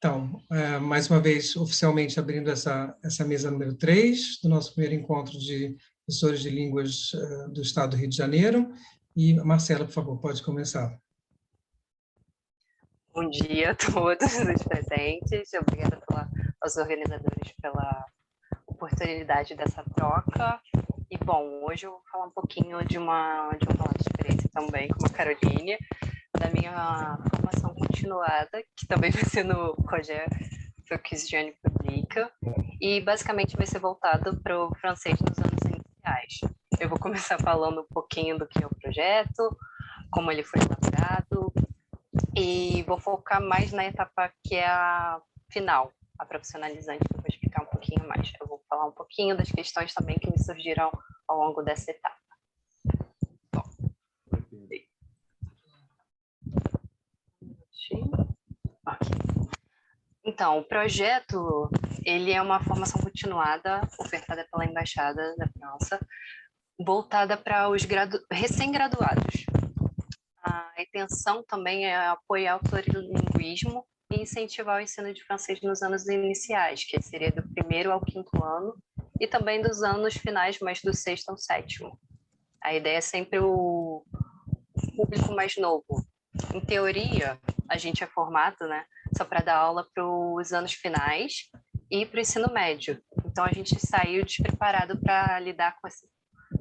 Então, mais uma vez, oficialmente abrindo essa mesa número 3 do nosso primeiro encontro de professores de línguas do Estado do Rio de Janeiro. E, Marcela, por favor, pode começar. Bom dia a todos os presentes. Obrigada aos organizadores pela oportunidade dessa troca. E, bom, hoje eu vou falar um pouquinho de uma relato de experiência também com a Caroline, da minha formação continuada, que também vai ser no COGE, que o Cristiane publica, e basicamente vai ser voltado para o francês nos anos iniciais. Eu vou começar falando um pouquinho do que é o projeto, como ele foi elaborado, e vou focar mais na etapa que é a final, a profissionalizante, que eu vou explicar um pouquinho mais. Eu vou falar um pouquinho das questões também que me surgiram ao longo dessa etapa. Bom. Então, o projeto, ele é uma formação continuada ofertada pela Embaixada da França, voltada para os recém-graduados. A intenção também é apoiar o plurilinguismo e incentivar o ensino de francês nos anos iniciais, que seria do 1º ao 5º ano, e também dos anos finais, mas do 6º ao 7º. A ideia é sempre o público mais novo. Em teoria, a gente é formado, né, só para dar aula para os anos finais e para o ensino médio. Então, a gente saiu despreparado para lidar com esse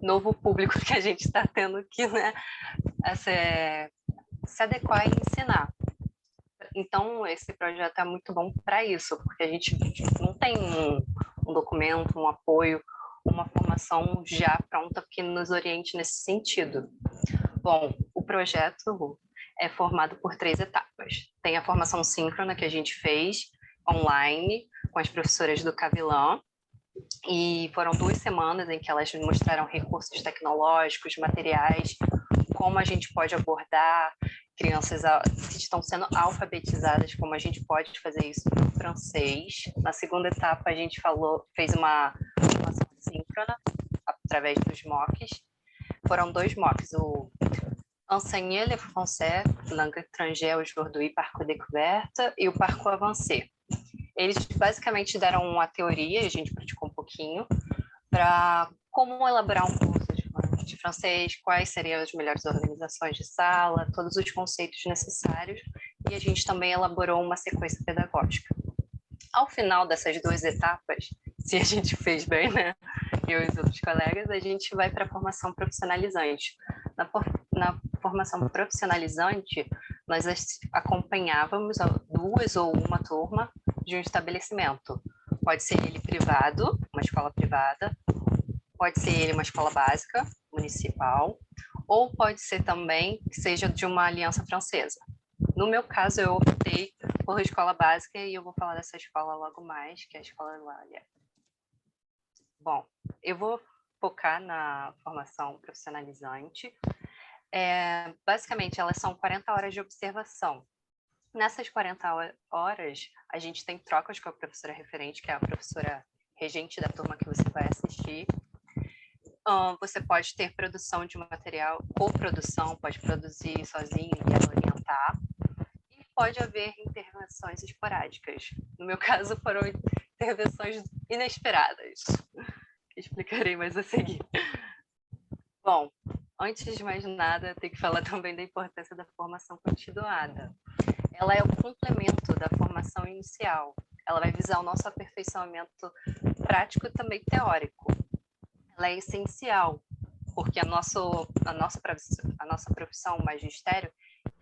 novo público que a gente está tendo que, né, se adequar e ensinar. Então, esse projeto é muito bom para isso, porque a gente não tem um documento, um apoio, uma formação já pronta que nos oriente nesse sentido. Bom, o projeto é formado por 3 etapas. Tem a formação síncrona que a gente fez online com as professoras do Cavilã, e foram 2 semanas em que elas mostraram recursos tecnológicos, materiais, como a gente pode abordar crianças que estão sendo alfabetizadas, como a gente pode fazer isso no francês. Na segunda etapa, a gente fez uma formação síncrona, através dos MOOCs. Foram 2 MOOCs, o Enseigner le français, langue étrangère aujourd'hui, parcours découverte, e o parcours avancé. Eles basicamente deram a teoria, a gente praticou um pouquinho, para como elaborar um curso de francês, quais seriam as melhores organizações de sala, todos os conceitos necessários, e a gente também elaborou uma sequência pedagógica. Ao final dessas 2 etapas, se a gente fez bem, né, eu e os outros colegas, a gente vai para a formação profissionalizante. Na formação profissionalizante, nós acompanhávamos 2 ou uma turma de um estabelecimento. Pode ser ele privado, uma escola privada, pode ser ele uma escola básica, municipal, ou pode ser também que seja de uma aliança francesa. No meu caso, eu optei por escola básica e eu vou falar dessa escola logo mais, que é a Escola Eulália. Bom, eu vou focar na formação profissionalizante. Basicamente, elas são 40 horas de observação. Nessas 40 horas, a gente tem trocas com a professora referente, que é a professora regente da turma que você vai assistir. Você pode ter produção de material, coprodução, pode produzir sozinho e ela orientar. E pode haver intervenções esporádicas. No meu caso, foram intervenções inesperadas. Explicarei mais a seguir. Bom, antes de mais nada, tenho que falar também da importância da formação continuada. Ela é o complemento da formação inicial. Ela vai visar o nosso aperfeiçoamento prático e também teórico. Ela é essencial, porque a nossa profissão, o magistério,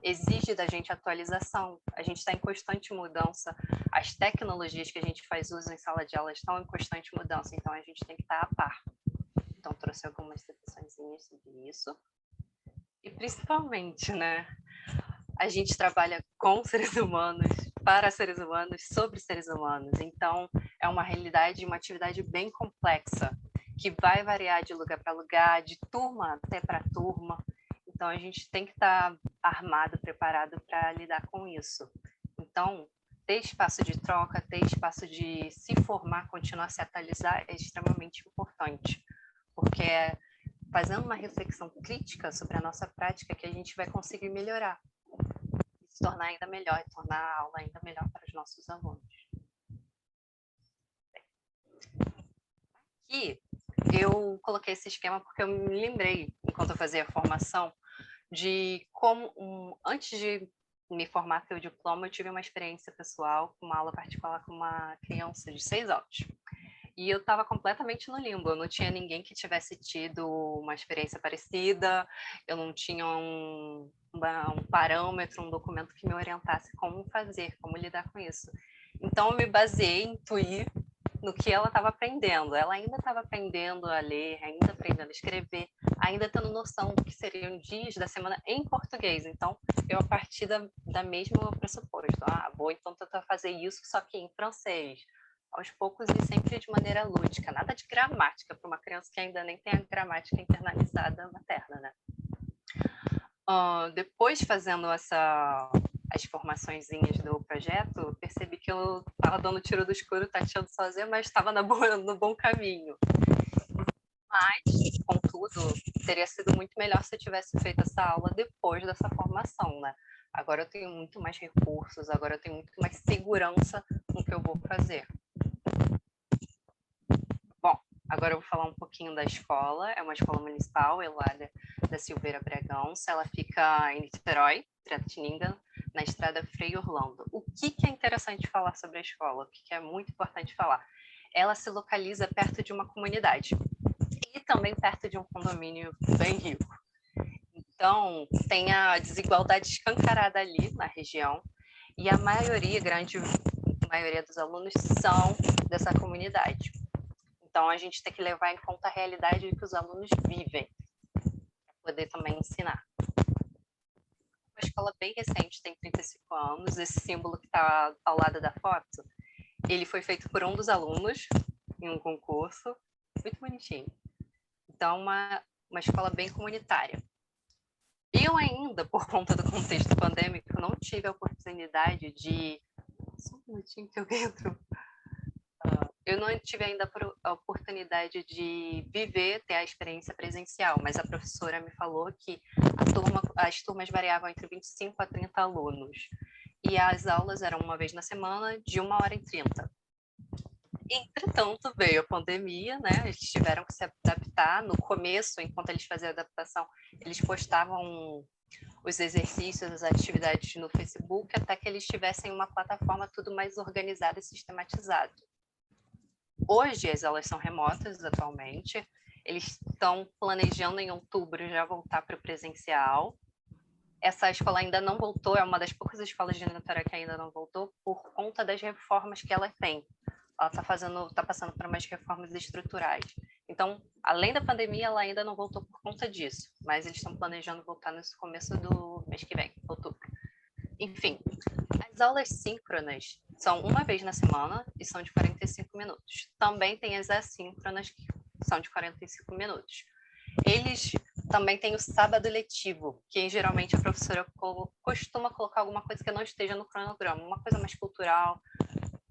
exige da gente atualização. A gente está em constante mudança. As tecnologias que a gente faz uso em sala de aula estão em constante mudança, então a gente tem que estar a par. Então, trouxe algumas citaçõezinhas sobre isso. E, principalmente, né, a gente trabalha com seres humanos, para seres humanos, sobre seres humanos. Então, é uma realidade, uma atividade bem complexa, que vai variar de lugar para lugar, de turma até para turma. Então, a gente tem que estar armado, preparado para lidar com isso. Então, ter espaço de troca, ter espaço de se formar, continuar a se atualizar é extremamente importante, porque é fazendo uma reflexão crítica sobre a nossa prática que a gente vai conseguir melhorar. se tornar ainda melhor, e tornar a aula ainda melhor para os nossos alunos. Aqui eu coloquei esse esquema porque eu me lembrei, enquanto eu fazia a formação, de como, antes de me formar pelo diploma, eu tive uma experiência pessoal com uma aula particular com uma criança de 6 anos. E eu estava completamente no limbo, eu não tinha ninguém que tivesse tido uma experiência parecida, eu não tinha um parâmetro, um documento que me orientasse como fazer, como lidar com isso. Então, eu me baseei em intuir no que ela estava aprendendo. Ela ainda estava aprendendo a ler, ainda aprendendo a escrever, ainda tendo noção do que seriam dias da semana em português. Então, eu, a partir da mesma pressuposto, vou então tentar fazer isso, só que em francês, aos poucos e sempre de maneira lúdica, nada de gramática para uma criança que ainda nem tem a gramática internalizada materna, né? Depois, fazendo as formaçõezinhas do projeto, percebi que eu estava dando tiro do escuro, tateando sozinha, mas estava no bom caminho. Mas, contudo, teria sido muito melhor se eu tivesse feito essa aula depois dessa formação, né? Agora eu tenho muito mais recursos, agora eu tenho muito mais segurança no que eu vou fazer. Bom, agora eu vou falar um pouquinho da escola. É uma escola municipal, Eulália da Silveira Bragança. Ela fica em Niterói, Piratininga, na estrada Frei Orlando. O que é interessante falar sobre a escola? O que é muito importante falar? Ela se localiza perto de uma comunidade e também perto de um condomínio bem rico. Então, tem a desigualdade escancarada ali na região e a grande maioria dos alunos são dessa comunidade. Então, a gente tem que levar em conta a realidade que os alunos vivem, para poder também ensinar. Uma escola bem recente, tem 35 anos, esse símbolo que está ao lado da foto, ele foi feito por um dos alunos em um concurso, muito bonitinho. Então, uma escola bem comunitária. Eu ainda, por conta do contexto pandêmico, não tive a oportunidade de... Só um minutinho que eu entro. Eu não tive ainda a oportunidade de ter a experiência presencial, mas a professora me falou que as turmas variavam entre 25 a 30 alunos. E as aulas eram uma vez na semana, de 1h30. Entretanto, veio a pandemia, né? Eles tiveram que se adaptar. No começo, enquanto eles faziam a adaptação, eles postavam os exercícios, as atividades no Facebook, até que eles tivessem uma plataforma tudo mais organizada e sistematizado. Hoje, as aulas são remotas, atualmente. Eles estão planejando, em outubro, já voltar para o presencial. Essa escola ainda não voltou, é uma das poucas escolas de Niterói que ainda não voltou, por conta das reformas que ela tem. Ela está passando por umas reformas estruturais. Então, além da pandemia, ela ainda não voltou por conta disso, mas eles estão planejando voltar no começo do mês que vem, outubro. Enfim, as aulas síncronas são uma vez na semana e são de 45 minutos. Também tem as assíncronas, que são de 45 minutos. Eles também têm o sábado letivo, que geralmente a professora costuma colocar alguma coisa que não esteja no cronograma, uma coisa mais cultural,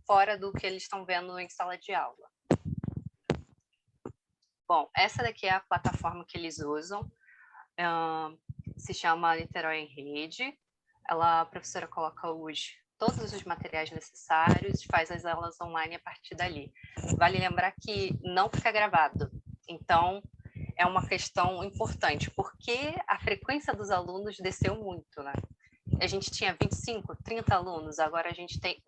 fora do que eles estão vendo em sala de aula. Bom, essa daqui é a plataforma que eles usam, se chama Niterói em Rede. A professora coloca todos os materiais necessários, faz as aulas online a partir dali. Vale lembrar que não fica gravado, então é uma questão importante, porque a frequência dos alunos desceu muito, né? A gente tinha 25, 30 alunos, agora a gente tem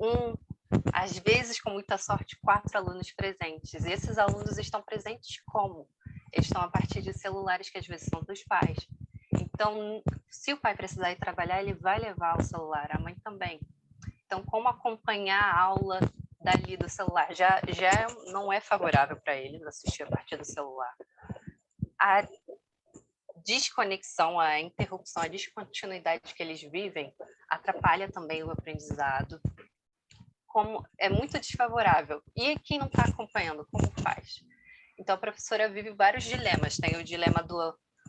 às vezes, com muita sorte, 4 alunos presentes. E esses alunos estão presentes como? Eles estão a partir de celulares que às vezes são dos pais. Então, se o pai precisar ir trabalhar, ele vai levar o celular, a mãe também. Então, como acompanhar a aula dali do celular? Já não é favorável para eles assistir a partir do celular. A desconexão, a interrupção, a descontinuidade que eles vivem atrapalha também o aprendizado. Como é muito desfavorável. E quem não está acompanhando, como faz? Então, a professora vive vários dilemas. Tem o dilema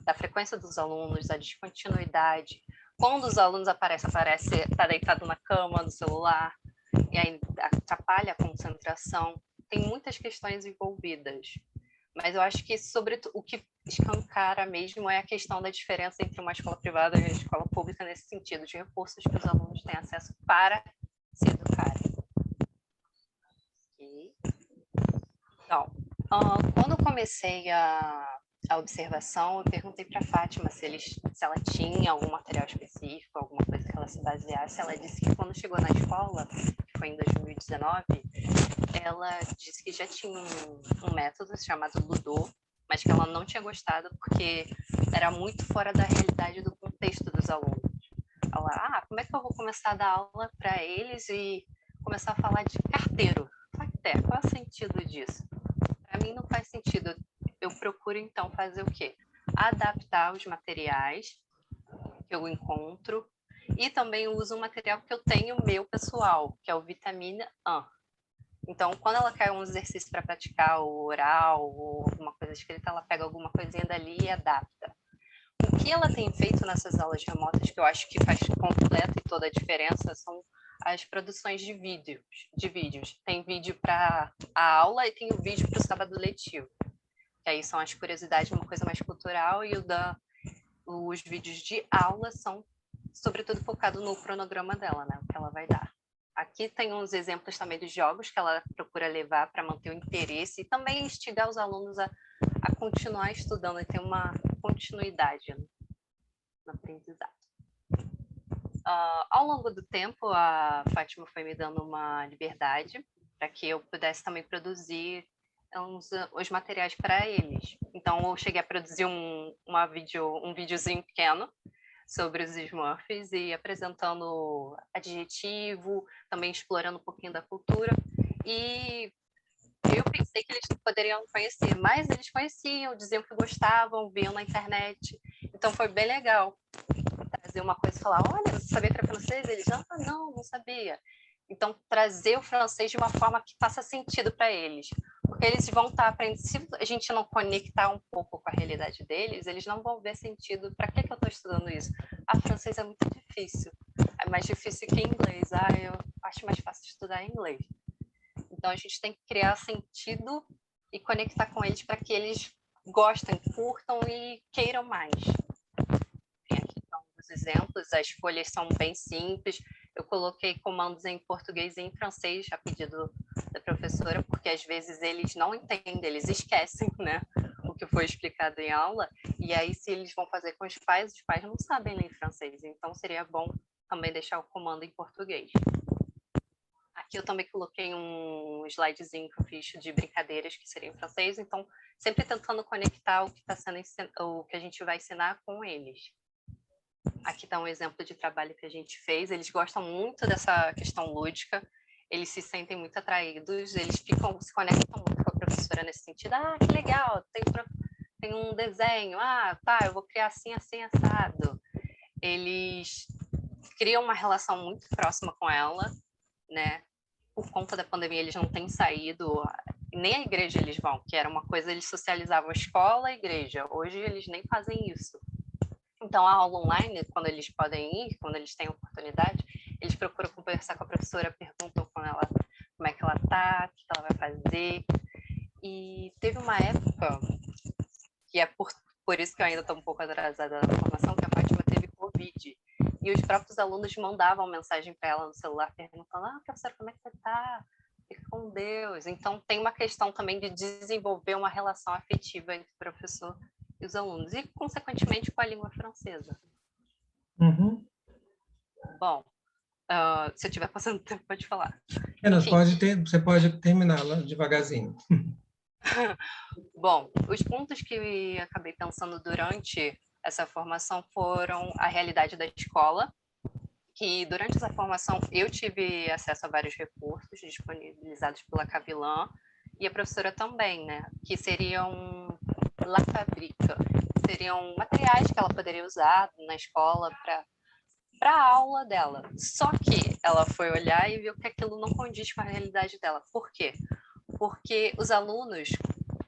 da frequência dos alunos, da descontinuidade. Quando os alunos aparece, está deitado na cama, no celular, e aí atrapalha a concentração. Tem muitas questões envolvidas. Mas eu acho que, sobretudo, o que escancara mesmo é a questão da diferença entre uma escola privada e uma escola pública nesse sentido, de recursos que os alunos têm acesso para se educarem. Okay. Então, quando eu comecei a observação, eu perguntei para a Fátima se ela tinha algum material específico, alguma coisa que ela se baseasse. Ela disse que quando chegou na escola, que foi em 2019, ela disse que já tinha um método chamado Ludo, mas que ela não tinha gostado porque era muito fora da realidade do contexto dos alunos. Ela, como é que eu vou começar a dar aula para eles e começar a falar de carteiro? Qual é o sentido disso? Para mim não faz sentido. Eu procuro, então, fazer o quê? Adaptar os materiais que eu encontro e também uso um material que eu tenho meu pessoal, que é o Vitamina A. Então, quando ela quer um exercício para praticar o oral ou alguma coisa escrita, ela pega alguma coisinha dali e adapta. O que ela tem feito nessas aulas remotas, que eu acho que faz completa e toda a diferença, são as produções de vídeos. Tem vídeo para a aula e tem o vídeo para o sábado letivo. Que aí são as curiosidades, uma coisa mais cultural, e os vídeos de aula são, sobretudo, focados no cronograma dela, né? O que ela vai dar. Aqui tem uns exemplos também dos jogos que ela procura levar para manter o interesse e também instigar os alunos a continuar estudando e ter uma continuidade no aprendizado. Ao longo do tempo, a Fátima foi me dando uma liberdade para que eu pudesse também produzir os materiais para eles. Então, eu cheguei a produzir um videozinho pequeno sobre os Smurfs e apresentando adjetivo, também explorando um pouquinho da cultura. E eu pensei que eles poderiam conhecer, mas eles conheciam, diziam que gostavam, viam na internet. Então, foi bem legal trazer uma coisa e falar, olha, você sabia que era francês? Eles, não sabia. Então, trazer o francês de uma forma que faça sentido para eles. Porque eles vão estar aprendendo. Se a gente não conectar um pouco com a realidade deles, eles não vão ver sentido. Para que eu estou estudando isso? Francês é muito difícil. É mais difícil que inglês. Eu acho mais fácil estudar inglês. Então, a gente tem que criar sentido e conectar com eles para que eles gostem, curtam e queiram mais. Tem aqui então, os exemplos. As folhas são bem simples. Eu coloquei comandos em português e em francês a pedido da professora, porque às vezes eles não entendem, eles esquecem, né, o que foi explicado em aula, e aí se eles vão fazer com os pais não sabem ler francês, então seria bom também deixar o comando em português. Aqui eu também coloquei um slidezinho que eu fiz de brincadeiras que seria em francês, então sempre tentando conectar o que está sendo o que a gente vai ensinar com eles. Aqui está um exemplo de trabalho que a gente fez. Eles gostam muito dessa questão lúdica, eles se sentem muito atraídos, eles se conectam muito com a professora nesse sentido. Que legal, tem um desenho, eu vou criar assim, assim, assado. Eles criam uma relação muito próxima com ela, né? Por conta da pandemia, eles não têm saído, nem a igreja eles vão, que era uma coisa, eles socializavam escola e igreja. Hoje eles nem fazem isso. Então, a aula online, quando eles podem ir, quando eles têm oportunidade, eles procuram conversar com a professora, perguntam como é que ela está, o que ela vai fazer. E teve uma época, que é por isso que eu ainda estou um pouco atrasada na formação, que a Fátima teve Covid. E os próprios alunos mandavam mensagem para ela no celular, perguntando, professora, como é que você está? Fica com Deus. Então, tem uma questão também de desenvolver uma relação afetiva entre o professor e os alunos, e, consequentemente, com a língua francesa. Uhum. Bom, se eu estiver passando tempo, pode falar. Você pode terminar lá devagarzinho. Bom, os pontos que eu acabei pensando durante essa formação foram a realidade da escola, que durante essa formação eu tive acesso a vários recursos disponibilizados pela Cavilã, e a professora também, né, que seriam La Fabrica, seriam materiais que ela poderia usar na escola para a aula dela. Só que ela foi olhar e viu que aquilo não condiz com a realidade dela. Por quê? Porque os alunos,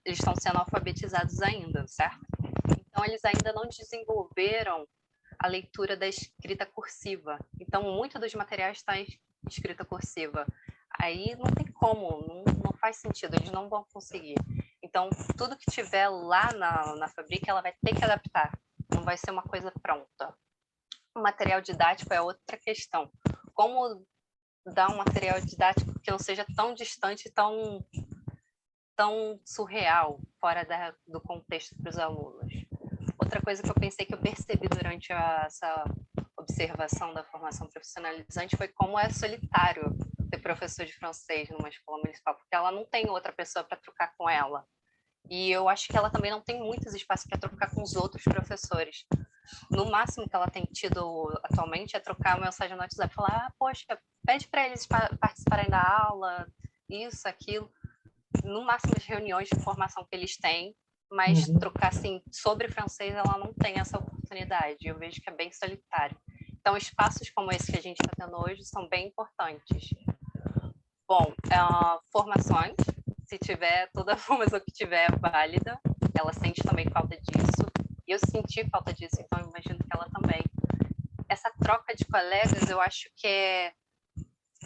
eles estão sendo alfabetizados ainda, certo? Então, eles ainda não desenvolveram a leitura da escrita cursiva. Então, muito dos materiais está em escrita cursiva. Aí não tem como, não faz sentido, eles não vão conseguir. Então, tudo que tiver lá na fábrica, ela vai ter que adaptar, não vai ser uma coisa pronta. O material didático é outra questão. Como dar um material didático que não seja tão distante, tão surreal, fora do contexto para os alunos? Outra coisa que eu pensei, que eu percebi durante essa observação da formação profissionalizante, foi como é solitário ter professor de francês numa escola municipal, porque ela não tem outra pessoa para trocar com ela. E eu acho que ela também não tem muitos espaços para trocar com os outros professores. No máximo que ela tem tido atualmente é trocar uma mensagem no WhatsApp, falar, poxa, pede para eles participarem da aula, isso, aquilo. No máximo as reuniões de formação que eles têm, mas trocar assim sobre francês, ela não tem essa oportunidade. Eu vejo que é bem solitário. Então, espaços como esse que a gente está tendo hoje são bem importantes. Bom, formações, se tiver, toda a formação que tiver é válida, ela sente também falta disso. Eu senti falta disso, então eu imagino que ela também. Essa troca de colegas, eu acho que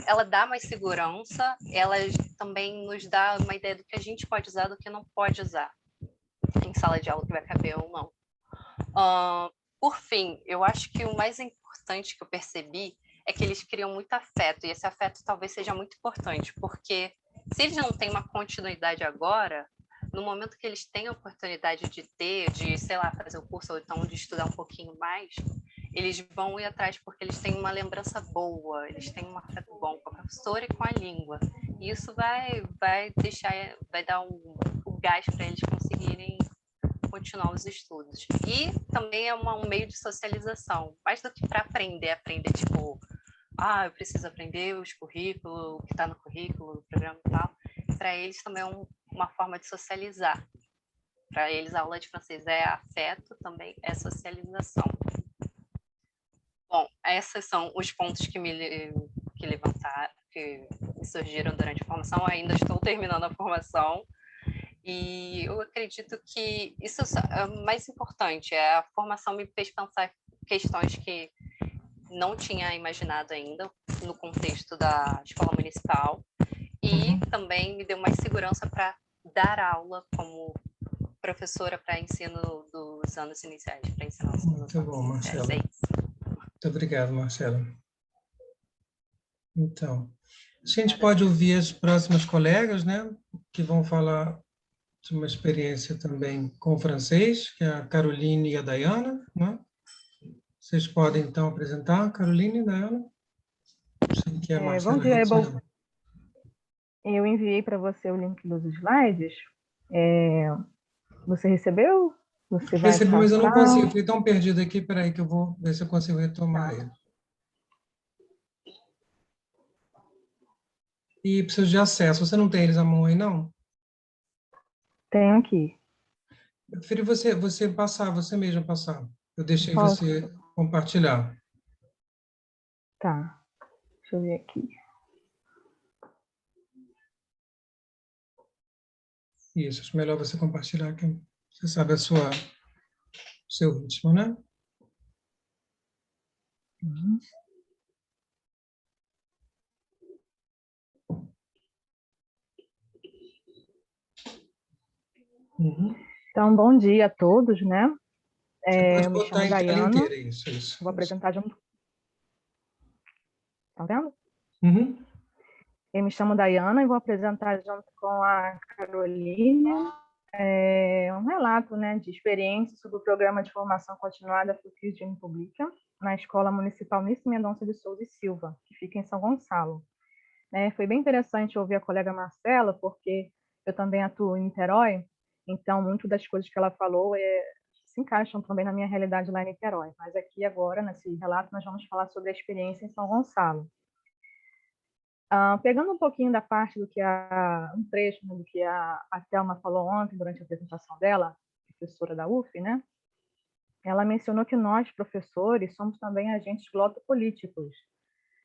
ela dá mais segurança, ela também nos dá uma ideia do que a gente pode usar, do que não pode usar em sala de aula, que vai caber ou não. Por fim, eu acho que o mais importante que eu percebi é que eles criam muito afeto, e esse afeto talvez seja muito importante, porque se eles não têm uma continuidade agora, no momento que eles têm a oportunidade de, sei lá, fazer o curso, ou então de estudar um pouquinho mais, eles vão ir atrás porque eles têm uma lembrança boa, eles têm um afeto bom com a professora e com a língua. E isso vai dar um gás para eles conseguirem continuar os estudos. E também é um meio de socialização, mais do que para aprender tipo, eu preciso aprender os currículos, o que está no currículo, no programa e tal. Para eles também é uma forma de socializar. Para eles a aula de francês é afeto, também é socialização. Bom, esses são os pontos que levantaram, que me surgiram durante a formação. Ainda estou terminando a formação. E eu acredito que isso é o mais importante. A formação me fez pensar questões que não tinha imaginado ainda no contexto da escola municipal. E também me deu mais segurança para dar aula como professora para ensino dos anos iniciais, para ensinar os anos Muito bom, Marcela. É isso. Muito obrigado, Marcela. Então, a gente pode ouvir as próximas colegas, né, que vão falar de uma experiência também com o francês, que é a Caroline e a Dayana, né? Vocês podem, então, apresentar, Caroline e Dayana? Sei que a Marcela bom dia, eu enviei para você o link dos slides. Você recebeu? Você vai Recebi, mas eu não passar? consigo, fiquei tão perdido aqui, peraí que eu vou ver se eu consigo retomar ele. E preciso de acesso, você não tem eles à mão aí, não? Tenho aqui. Eu preferi você passar, você mesma passar. Eu deixei Posso? você compartilhar. Tá, deixa eu ver aqui. Isso, acho melhor você compartilhar, que você sabe o seu ritmo, né? Então, bom dia a todos, né? Você pode Eu me botar chamo em tela Dayana. inteira, isso. Vou apresentar junto. Tá vendo? Eu me chamo Dayana e vou apresentar junto com a Caroline um relato, né, de experiência sobre o programa de formação continuada Futur de República na Escola Municipal Nice Mendonça de Souza e Silva, que fica em São Gonçalo. Foi bem interessante ouvir a colega Marcela, porque eu também atuo em Niterói, então muito das coisas que ela falou se encaixam também na minha realidade lá em Niterói. Mas aqui agora, nesse relato, nós vamos falar sobre a experiência em São Gonçalo. Pegando um pouquinho da parte do que um trecho, né, do que a Thelma falou ontem durante a apresentação dela, professora da UF, né? Ela mencionou que nós, professores, somos também agentes glotopolíticos,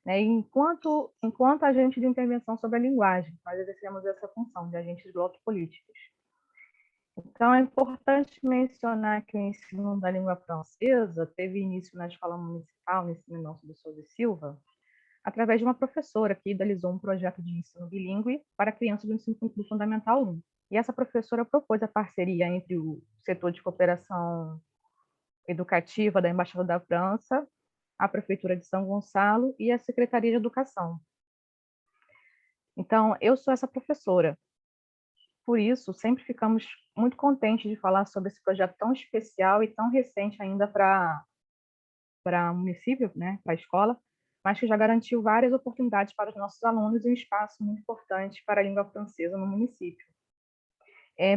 né? Enquanto agente de intervenção sobre a linguagem, nós exercemos essa função de agentes glotopolíticos. Então, é importante mencionar que o ensino da língua francesa teve início na Escola Municipal Nice Mendonça de Souza e Silva, através de uma professora que idealizou um projeto de ensino bilíngue para crianças do ensino do Fundamental 1. E essa professora propôs a parceria entre o setor de cooperação educativa da Embaixada da França, a Prefeitura de São Gonçalo e a Secretaria de Educação. Então, eu sou essa professora. Por isso, sempre ficamos muito contentes de falar sobre esse projeto tão especial e tão recente ainda para o município, né, para a escola, mas que já garantiu várias oportunidades para os nossos alunos e um espaço muito importante para a língua francesa no município.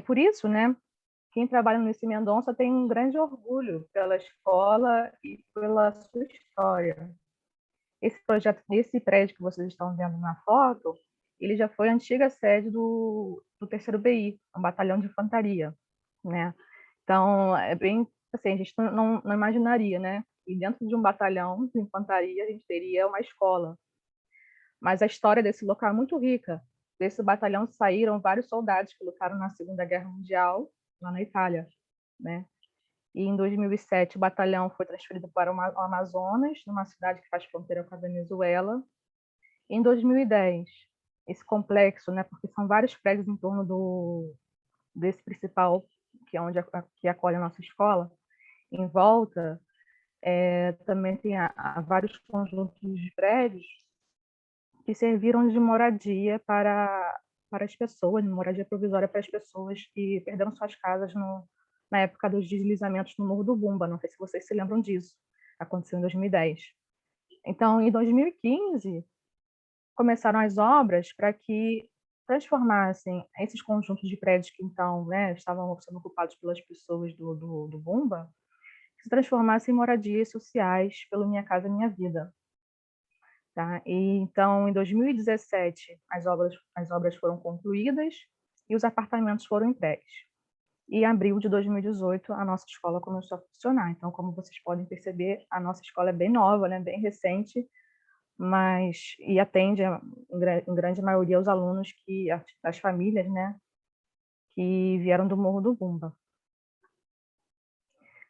Por isso, né, quem trabalha no IC Mendonça tem um grande orgulho pela escola e pela sua história. Esse projeto, esse prédio que vocês estão vendo na foto, ele já foi a antiga sede do 3º BI, um batalhão de infantaria, né? Então, é bem assim, a gente não imaginaria, né? E dentro de um batalhão de infantaria, a gente teria uma escola. Mas a história desse local é muito rica. Desse batalhão saíram vários soldados que lutaram na Segunda Guerra Mundial, lá na Itália, né? E em 2007 o batalhão foi transferido para o Amazonas, numa cidade que faz fronteira com a Venezuela. Em 2010, esse complexo, né, porque são vários prédios em torno desse principal, que é onde que acolhe a nossa escola, em volta, também tem vários conjuntos de prédios que serviram de moradia para as pessoas, de moradia provisória para as pessoas que perderam suas casas na época dos deslizamentos no Morro do Bumba. Não sei se vocês se lembram disso. Aconteceu em 2010. Então, em 2015, começaram as obras para que transformassem esses conjuntos de prédios que então, né, estavam sendo ocupados pelas pessoas do Bumba, se transformassem em moradias sociais pelo Minha Casa Minha Vida. Tá? E, então, em 2017, as obras foram concluídas e os apartamentos foram entregues. E em abril de 2018, a nossa escola começou a funcionar. Então, como vocês podem perceber, a nossa escola é bem nova, né, bem recente, e atende, em grande maioria, os alunos, as famílias, né, que vieram do Morro do Bumba.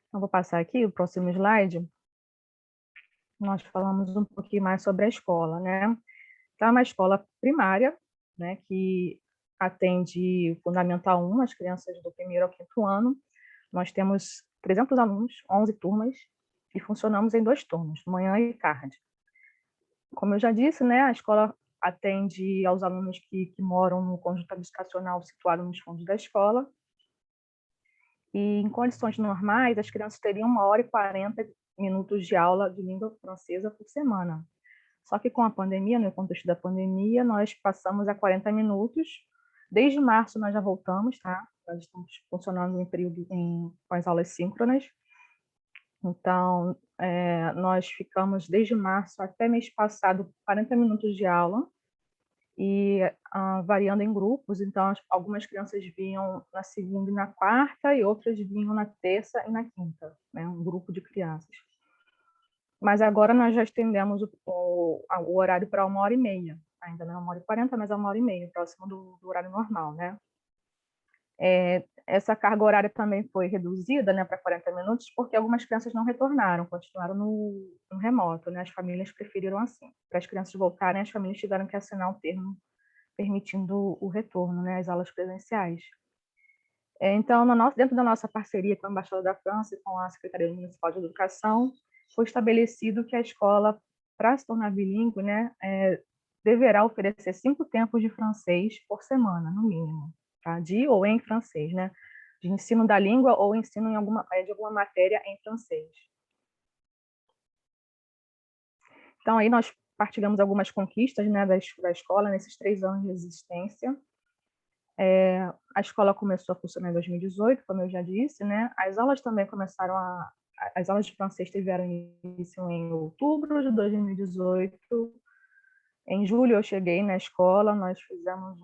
Então, vou passar aqui o próximo slide. Nós falamos um pouquinho mais sobre a escola, né? Então, é uma escola primária, né, que atende o Fundamental 1, as crianças do 1º ao 5º ano. Nós temos 300 alunos, 11 turmas, e funcionamos em 2 turnos, manhã e tarde. Como eu já disse, né, a escola atende aos alunos que moram no conjunto habitacional situado nos fundos da escola. E, em condições normais, as crianças teriam 1h40 de aula de língua francesa por semana. Só que com a pandemia, no contexto da pandemia, nós passamos a 40 minutos. Desde março nós já voltamos, tá? Nós estamos funcionando em período com as aulas síncronas. Então, nós ficamos desde março até mês passado 40 minutos de aula e variando em grupos. Então, algumas crianças vinham na segunda e na quarta e outras vinham na terça e na quinta, né? Um grupo de crianças. Mas agora nós já estendemos o horário para 1h30. Ainda não é 1h40, mas é 1h30, próximo do horário normal, né? Essa carga horária também foi reduzida, né, para 40 minutos, porque algumas crianças não retornaram, continuaram no remoto, né? As famílias preferiram assim. Para as crianças voltarem, as famílias tiveram que assinar um termo permitindo o retorno, né, às aulas presenciais. Então, dentro da nossa parceria com a Embaixada da França e com a Secretaria Municipal de Educação, foi estabelecido que a escola, para se tornar bilíngue, né, deverá oferecer 5 tempos de francês por semana, no mínimo, tá? De ou em francês, né? De ensino da língua ou ensino de alguma matéria em francês. Então, aí nós partilhamos algumas conquistas, né, da escola nesses 3 anos de existência. A escola começou a funcionar em 2018, como eu já disse, né? As aulas também começaram as aulas de francês tiveram início em outubro de 2018. Em julho eu cheguei na escola, nós fizemos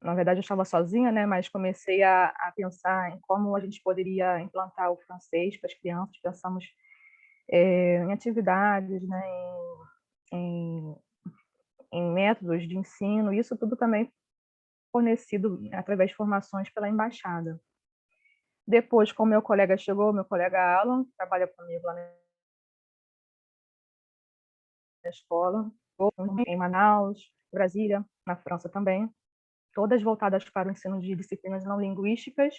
na verdade eu estava sozinha, né? Mas comecei a pensar em como a gente poderia implantar o francês para as crianças. Pensamos em atividades, né? Em métodos de ensino. Isso tudo também fornecido através de formações pela embaixada. Depois, como meu colega chegou, meu colega Alan, que trabalha comigo lá na escola, em Manaus, Brasília, na França também. todas voltadas para o ensino de disciplinas não linguísticas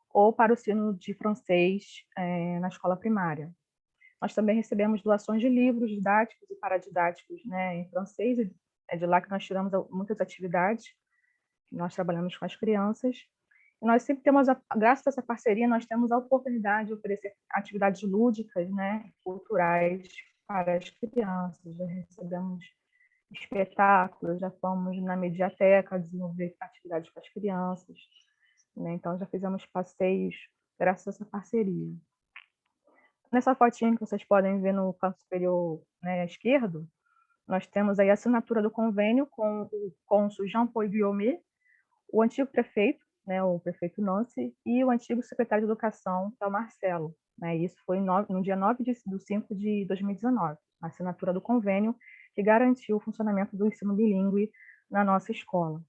ou para o ensino de francês na escola primária. Nós também recebemos doações de livros didáticos e paradidáticos, né, em francês, e é de lá que nós tiramos muitas atividades, nós trabalhamos com as crianças. E nós sempre temos, graças a essa parceria, nós temos a oportunidade de oferecer atividades lúdicas, né, culturais para as crianças. Já recebemos espetáculos, já fomos na mediateca desenvolver atividades para as crianças, né? Então já fizemos passeios graças a essa parceria. Nessa fotinha que vocês podem ver no canto superior, né, esquerdo, nós temos aí a assinatura do convênio com o cônsul Jean-Paul Guillaumet, o antigo prefeito, né, o prefeito Nancy, e o antigo secretário de Educação, que é o Marcelo. Né? Isso foi no dia 9 de 5 de 2019, a assinatura do convênio que garantiu o funcionamento do ensino bilíngue na nossa escola.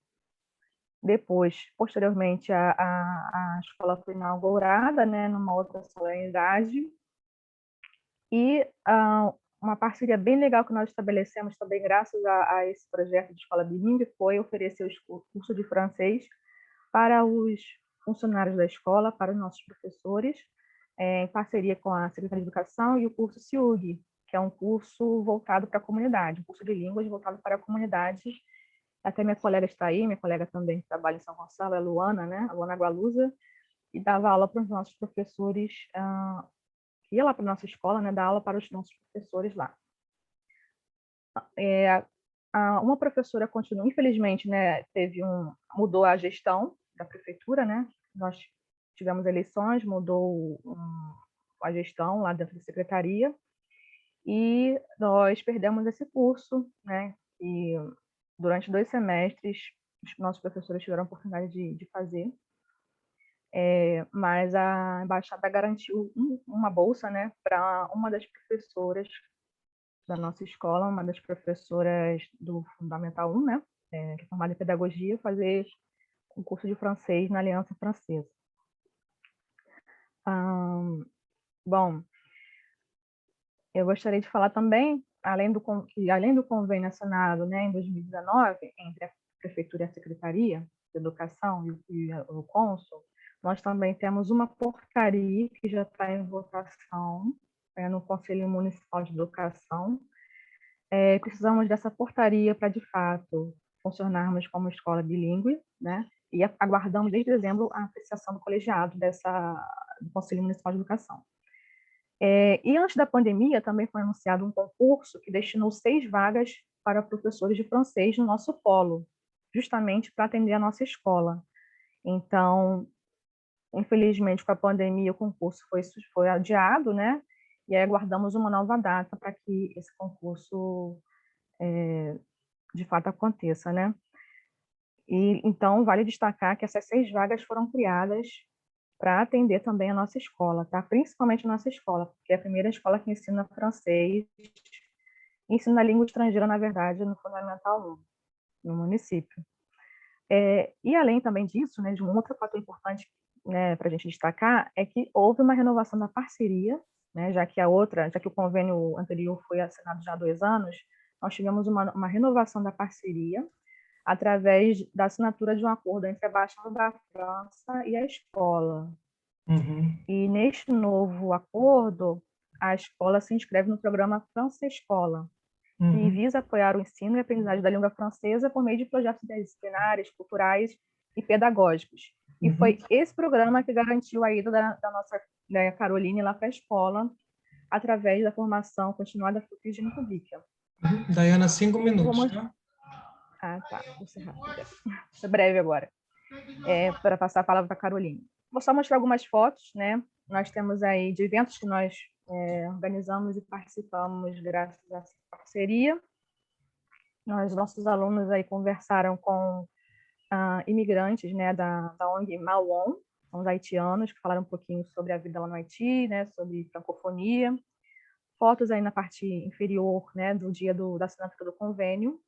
Depois, posteriormente, a escola foi inaugurada, né, numa outra solenidade, e uma parceria bem legal que nós estabelecemos também, graças a esse projeto de escola bilíngue, foi oferecer o curso de francês para os funcionários da escola, para os nossos professores, em parceria com a Secretaria de Educação, e o curso CIUG, que é um curso voltado para a comunidade, um curso de línguas voltado para a comunidade. Até minha colega está aí, minha colega também que trabalha em São Gonçalo, é a Luana, né? A Luana Gualusa, e dava aula para os nossos professores, ia lá para a nossa escola, né? Dar aula para os nossos professores lá. Uma professora continua, infelizmente, né? Mudou a gestão da prefeitura, né? Nós tivemos eleições, mudou a gestão lá dentro da secretaria, e nós perdemos esse curso, né? E durante 2 semestres, os nossos professores tiveram a oportunidade de fazer, mas a embaixada garantiu uma bolsa, né, para uma das professoras da nossa escola, uma das professoras do Fundamental 1, né, que é formada em pedagogia, fazer um curso de francês na Aliança Francesa. Bom, eu gostaria de falar também, além do convênio assinado, né, em 2019, entre a Prefeitura e a Secretaria de Educação e o cônsul, nós também temos uma portaria que já está em votação no Conselho Municipal de Educação. Precisamos dessa portaria para, de fato, funcionarmos como escola bilíngue, né? E aguardamos desde dezembro a apreciação do colegiado do Conselho Municipal de Educação. E antes da pandemia, também foi anunciado um concurso que destinou 6 vagas para professores de francês no nosso polo, justamente para atender a nossa escola. Então, infelizmente, com a pandemia, o concurso foi adiado, né? E aí aguardamos uma nova data para que esse concurso, de fato, aconteça, né? E, então, vale destacar que essas 6 vagas foram criadas para atender também a nossa escola, tá? Principalmente a nossa escola, porque é a primeira escola que ensina francês, ensina língua estrangeira, na verdade, no Fundamental 1, no município. E além também disso, né, de um outro fator importante, né, para a gente destacar, é que houve uma renovação da parceria, né, já que o convênio anterior foi assinado já há 2 anos, nós tivemos uma renovação da parceria através da assinatura de um acordo entre a Embaixada da França e a escola. Uhum. E neste novo acordo, a escola se inscreve no programa França Escola, que visa apoiar o ensino e a aprendizagem da língua francesa por meio de projetos interdisciplinares, culturais e pedagógicos. E foi esse programa que garantiu a ida da nossa Caroline lá para a escola, através da formação continuada FUFIS de Nicovica. Daiana, 5 minutos, tá? Tá. Vou ser rápida. É breve agora. Para passar a palavra para a Caroline. Vou só mostrar algumas fotos, né? Nós temos aí de eventos que nós organizamos e participamos graças a essa parceria. Nossos alunos aí conversaram com imigrantes, né, da ONG Mawon, são os haitianos, que falaram um pouquinho sobre a vida lá no Haiti, né, sobre francofonia. Fotos aí na parte inferior, né, do dia da assinatura do convênio.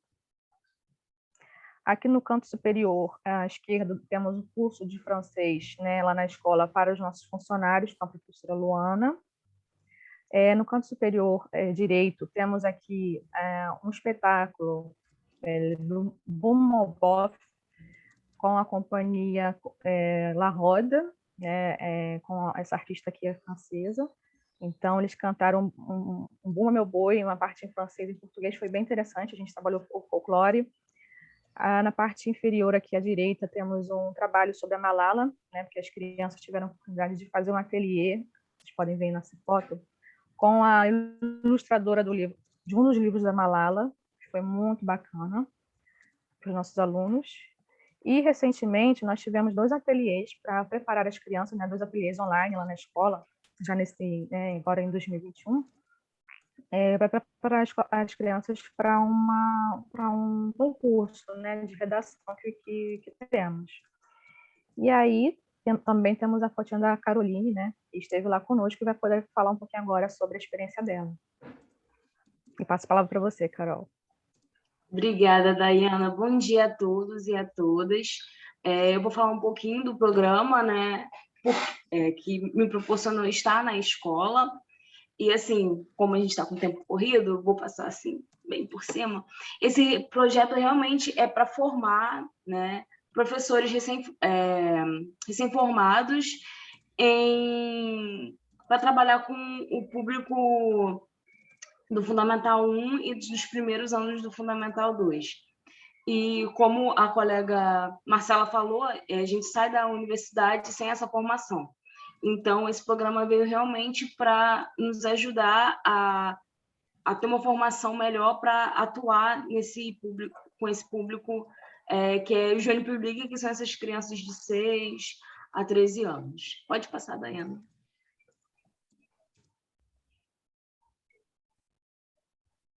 Aqui no canto superior, à esquerda, temos um curso de francês, né, lá na escola para os nossos funcionários, com a professora Luana. No canto superior direito, temos aqui um espetáculo do Bumobov, com a companhia La Roda, com essa artista aqui francesa. Então, eles cantaram um Bumba Meu Boi, uma parte em francês e em português, foi bem interessante, a gente trabalhou o folclore. Na parte inferior aqui à direita temos um trabalho sobre a Malala, né, porque as crianças tiveram a oportunidade de fazer um ateliê, vocês podem ver nessa foto, com a ilustradora de um dos livros da Malala, que foi muito bacana para os nossos alunos. E, recentemente, nós tivemos 2 ateliês para preparar as crianças, né, 2 ateliês online lá na escola, já agora em 2021, para preparar as crianças para um concurso, né, de redação que teremos. E aí, também temos a fotinha da Caroline, né, que esteve lá conosco e vai poder falar um pouquinho agora sobre a experiência dela. E passo a palavra para você, Carol. Obrigada, Dayana. Bom dia a todos e a todas. Eu vou falar um pouquinho do programa, né, que me proporcionou estar na escola. E, assim, como a gente está com o tempo corrido, vou passar, assim, bem por cima. Esse projeto realmente é para formar, né, professores recém-formados para trabalhar com o público do Fundamental 1 e dos primeiros anos do Fundamental 2. E como a colega Marcela falou, a gente sai da universidade sem essa formação. Então, esse programa veio realmente para nos ajudar a ter uma formação melhor para atuar com esse público que é o Jeune Public, que são essas crianças de 6 a 13 anos. Pode passar, Dayana.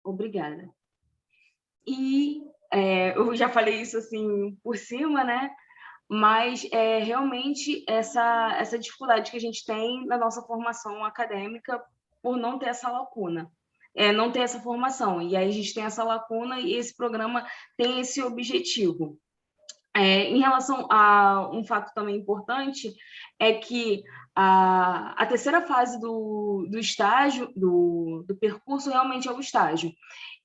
Obrigada. E eu já falei isso assim por cima, né? Mas realmente essa dificuldade que a gente tem na nossa formação acadêmica por não ter essa lacuna, não ter essa formação. E aí a gente tem essa lacuna e esse programa tem esse objetivo. Em relação a um fato também importante, é que a terceira fase do estágio, do percurso, realmente é o estágio.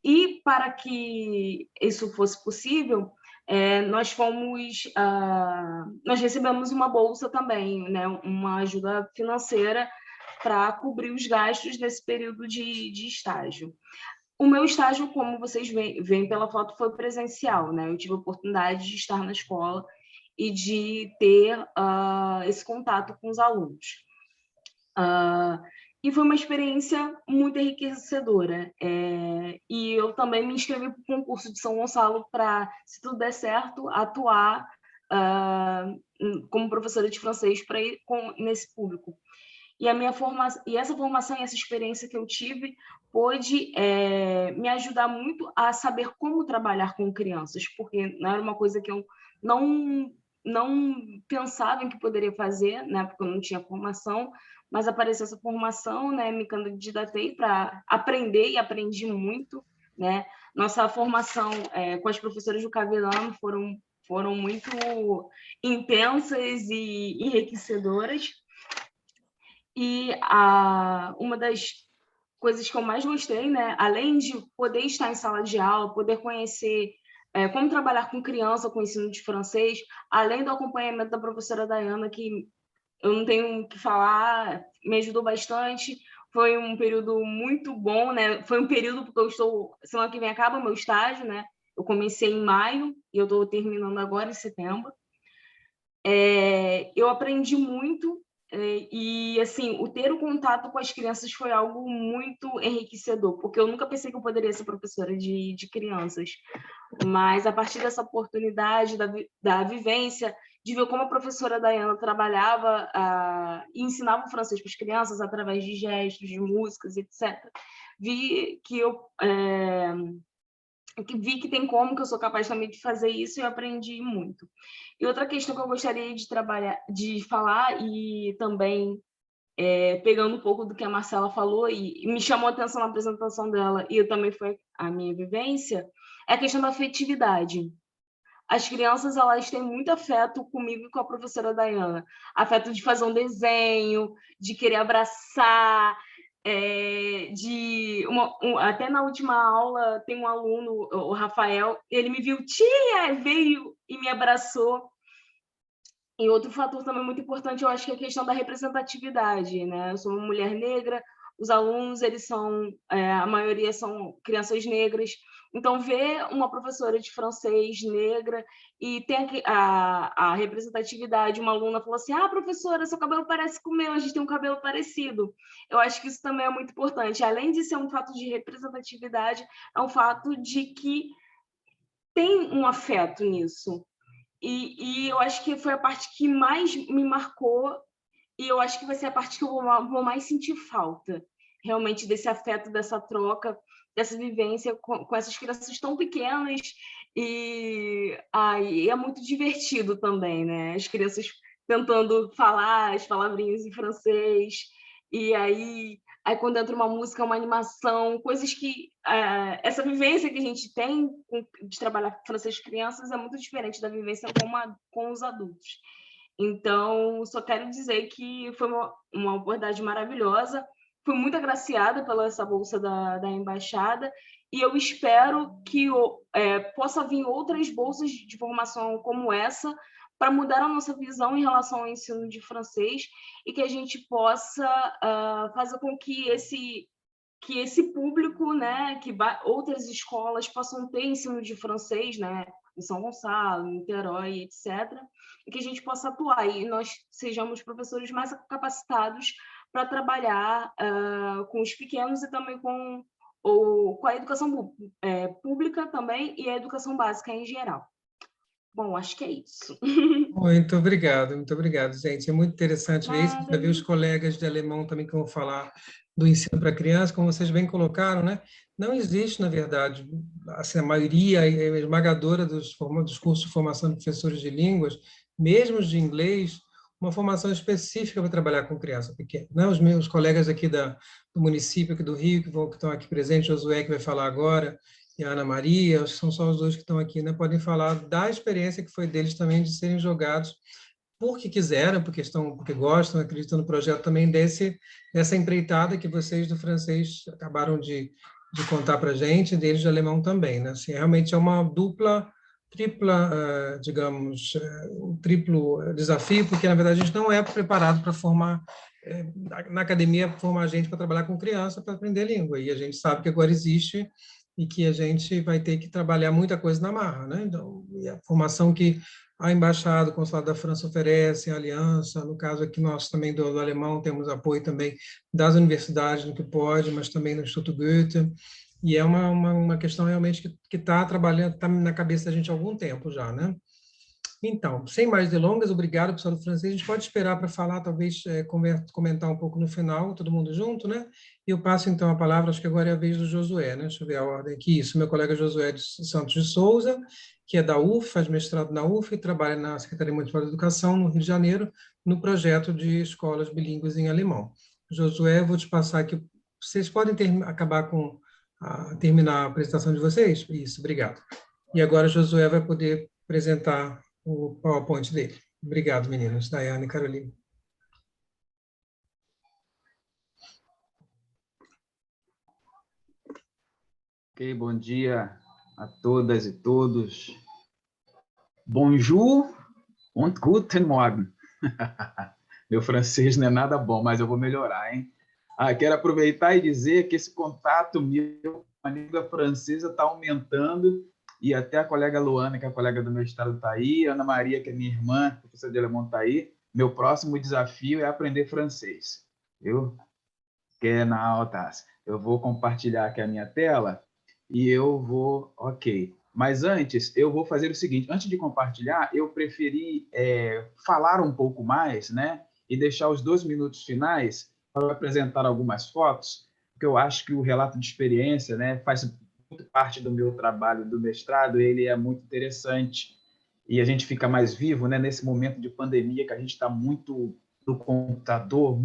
E para que isso fosse possível, nós recebemos uma bolsa também, né, uma ajuda financeira para cobrir os gastos desse período de estágio. O meu estágio, como vocês veem pela foto, foi presencial, né? Eu tive a oportunidade de estar na escola e de ter esse contato com os alunos. E foi uma experiência muito enriquecedora. E eu também me inscrevi para o concurso de São Gonçalo para, se tudo der certo, atuar como professora de francês para ir nesse público. E essa formação e essa experiência que eu tive pôde me ajudar muito a saber como trabalhar com crianças, porque não era uma coisa que eu não pensava em que poderia fazer, né, porque eu não tinha formação, mas apareceu essa formação, né, me candidatei para aprender e aprendi muito, né. Nossa formação com as professoras do Cavilano foram muito intensas e enriquecedoras. E uma das coisas que eu mais gostei, né, além de poder estar em sala de aula, poder conhecer como trabalhar com criança, com ensino de francês, além do acompanhamento da professora Dayana, que eu não tenho o que falar, me ajudou bastante. Foi um período muito bom, né? Foi um período porque semana que vem acaba o meu estágio, né? Eu comecei em maio e eu estou terminando agora em setembro. Eu aprendi muito. E, assim, ter o contato com as crianças foi algo muito enriquecedor, porque eu nunca pensei que eu poderia ser professora de crianças, mas a partir dessa oportunidade, da vivência, de ver como a professora Dayana trabalhava e ensinava o francês para as crianças através de gestos, de músicas, etc., vi que tem como, que eu sou capaz também de fazer isso, e eu aprendi muito. E outra questão que eu gostaria de falar, e também pegando um pouco do que a Marcela falou, e me chamou a atenção na apresentação dela, e também foi a minha vivência, é a questão da afetividade. As crianças, elas têm muito afeto comigo e com a professora Dayana. Afeto de fazer um desenho, de querer abraçar, até na última aula tem um aluno, o Rafael, ele me viu, tia, veio e me abraçou. E outro fator também muito importante, eu acho que é a questão da representatividade, né? Eu sou uma mulher negra, os alunos, eles são, a maioria são crianças negras, então ver uma professora de francês negra e tem a representatividade, uma aluna falou assim, professora, seu cabelo parece com o meu, a gente tem um cabelo parecido. Eu acho que isso também é muito importante, além de ser um fato de representatividade, é um fato de que tem um afeto nisso. E eu acho que foi a parte que mais me marcou e eu acho que vai ser a parte que eu vou mais sentir falta, realmente, desse afeto, dessa troca, dessa vivência com essas crianças tão pequenas. E é muito divertido também, né? As crianças tentando falar as palavrinhas em francês. E aí quando entra uma música, uma animação, coisas que... essa vivência que a gente tem de trabalhar francês com crianças é muito diferente da vivência com os adultos. Então, só quero dizer que foi uma oportunidade maravilhosa, fui muito agraciada pela essa bolsa da Embaixada, e eu espero que possa vir outras bolsas de formação como essa, para mudar a nossa visão em relação ao ensino de francês, e que a gente possa fazer com que esse público, né, que outras escolas possam ter ensino de francês, né, em São Gonçalo, em Niterói, etc., e que a gente possa atuar e nós sejamos professores mais capacitados para trabalhar com os pequenos e também com a educação pública também e a educação básica em geral. Bom, acho que é isso. Muito obrigado, gente. É muito interessante ver isso. Já vi os colegas de alemão também que vão falar do ensino para criança, como vocês bem colocaram, né? Não existe, na verdade, assim, a maioria esmagadora dos cursos de formação de professores de línguas, mesmo de inglês, uma formação específica para trabalhar com criança pequena. Né? Os meus colegas aqui do município, aqui do Rio, que estão aqui presentes, Josué, que vai falar agora, e a Ana Maria, acho que são só os dois que estão aqui, né? Podem falar da experiência que foi deles também de serem jogados porque quiseram, porque gostam, acreditam no projeto também dessa empreitada que vocês do francês acabaram de contar para a gente, deles de alemão também, né? Assim, realmente é uma tripla, digamos, um triplo desafio, porque, na verdade, a gente não é preparado para formar, na academia, formar gente para trabalhar com criança, para aprender língua, e a gente sabe que agora existe e que a gente vai ter que trabalhar muita coisa na marra, né? Então, e a formação que a Embaixada, o Consulado da França oferece, a Aliança, no caso aqui nós também do alemão temos apoio também das universidades no que pode, mas também no Instituto Goethe, e é uma questão realmente que está trabalhando, está na cabeça da gente há algum tempo já, né? Então, sem mais delongas, obrigado, pessoal do francês. A gente pode esperar para falar, talvez comentar um pouco no final, todo mundo junto, né? E eu passo, então, a palavra, acho que agora é a vez do Josué, né? Deixa eu ver a ordem aqui. Isso, meu colega Josué de Santos de Souza, que é da UF, faz mestrado na UF e trabalha na Secretaria Municipal de Educação, no Rio de Janeiro, no projeto de escolas bilíngues em alemão. Josué, vou te passar aqui. Vocês podem terminar a apresentação de vocês? Isso, obrigado. E agora Josué vai poder apresentar o PowerPoint dele. Obrigado, meninos, Daiane e Carolina. Ok, bom dia a todas e todos. Bonjour und guten Morgen. Meu francês não é nada bom, mas eu vou melhorar, hein? Quero aproveitar e dizer que esse contato meu com a língua francesa está aumentando, e até a colega Luana, que é a colega do meu estado, está aí, Ana Maria, que é minha irmã, professora de alemão, está aí. Meu próximo desafio é aprender francês, viu? Que é na altas. Eu vou compartilhar aqui a minha tela e eu vou... Ok. Mas antes, eu vou fazer o seguinte. Antes de compartilhar, eu preferi falar um pouco mais, né? E deixar os 2 minutos finais para apresentar algumas fotos, porque eu acho que o relato de experiência, né, faz muito parte do meu trabalho do mestrado, ele é muito interessante e a gente fica mais vivo, né, nesse momento de pandemia que a gente está muito no computador,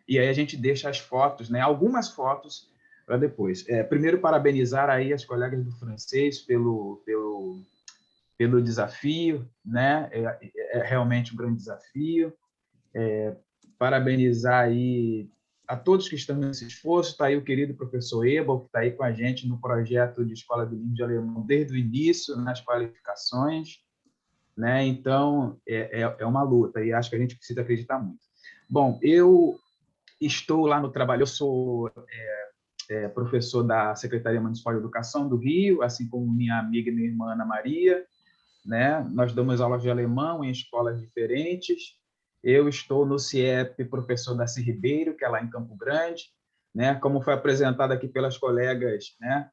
e aí a gente deixa as fotos, né, algumas fotos para depois. Primeiro, parabenizar aí as colegas do francês pelo desafio, né? É realmente um grande desafio. Parabenizar aí a todos que estão nesse esforço. Está aí o querido professor Ebel, que está aí com a gente no projeto de Escola Bilíngue de Alemão desde o início, nas qualificações. né? Então, é uma luta, e acho que a gente precisa acreditar muito. Bom, eu estou lá no trabalho, eu sou professor da Secretaria Municipal de Educação do Rio, assim como minha amiga e minha irmã Ana Maria, né? Nós damos aulas de alemão em escolas diferentes. Eu estou no CIEP, professor Darcy Ribeiro, que é lá em Campo Grande, né? Como foi apresentado aqui pelas colegas, né?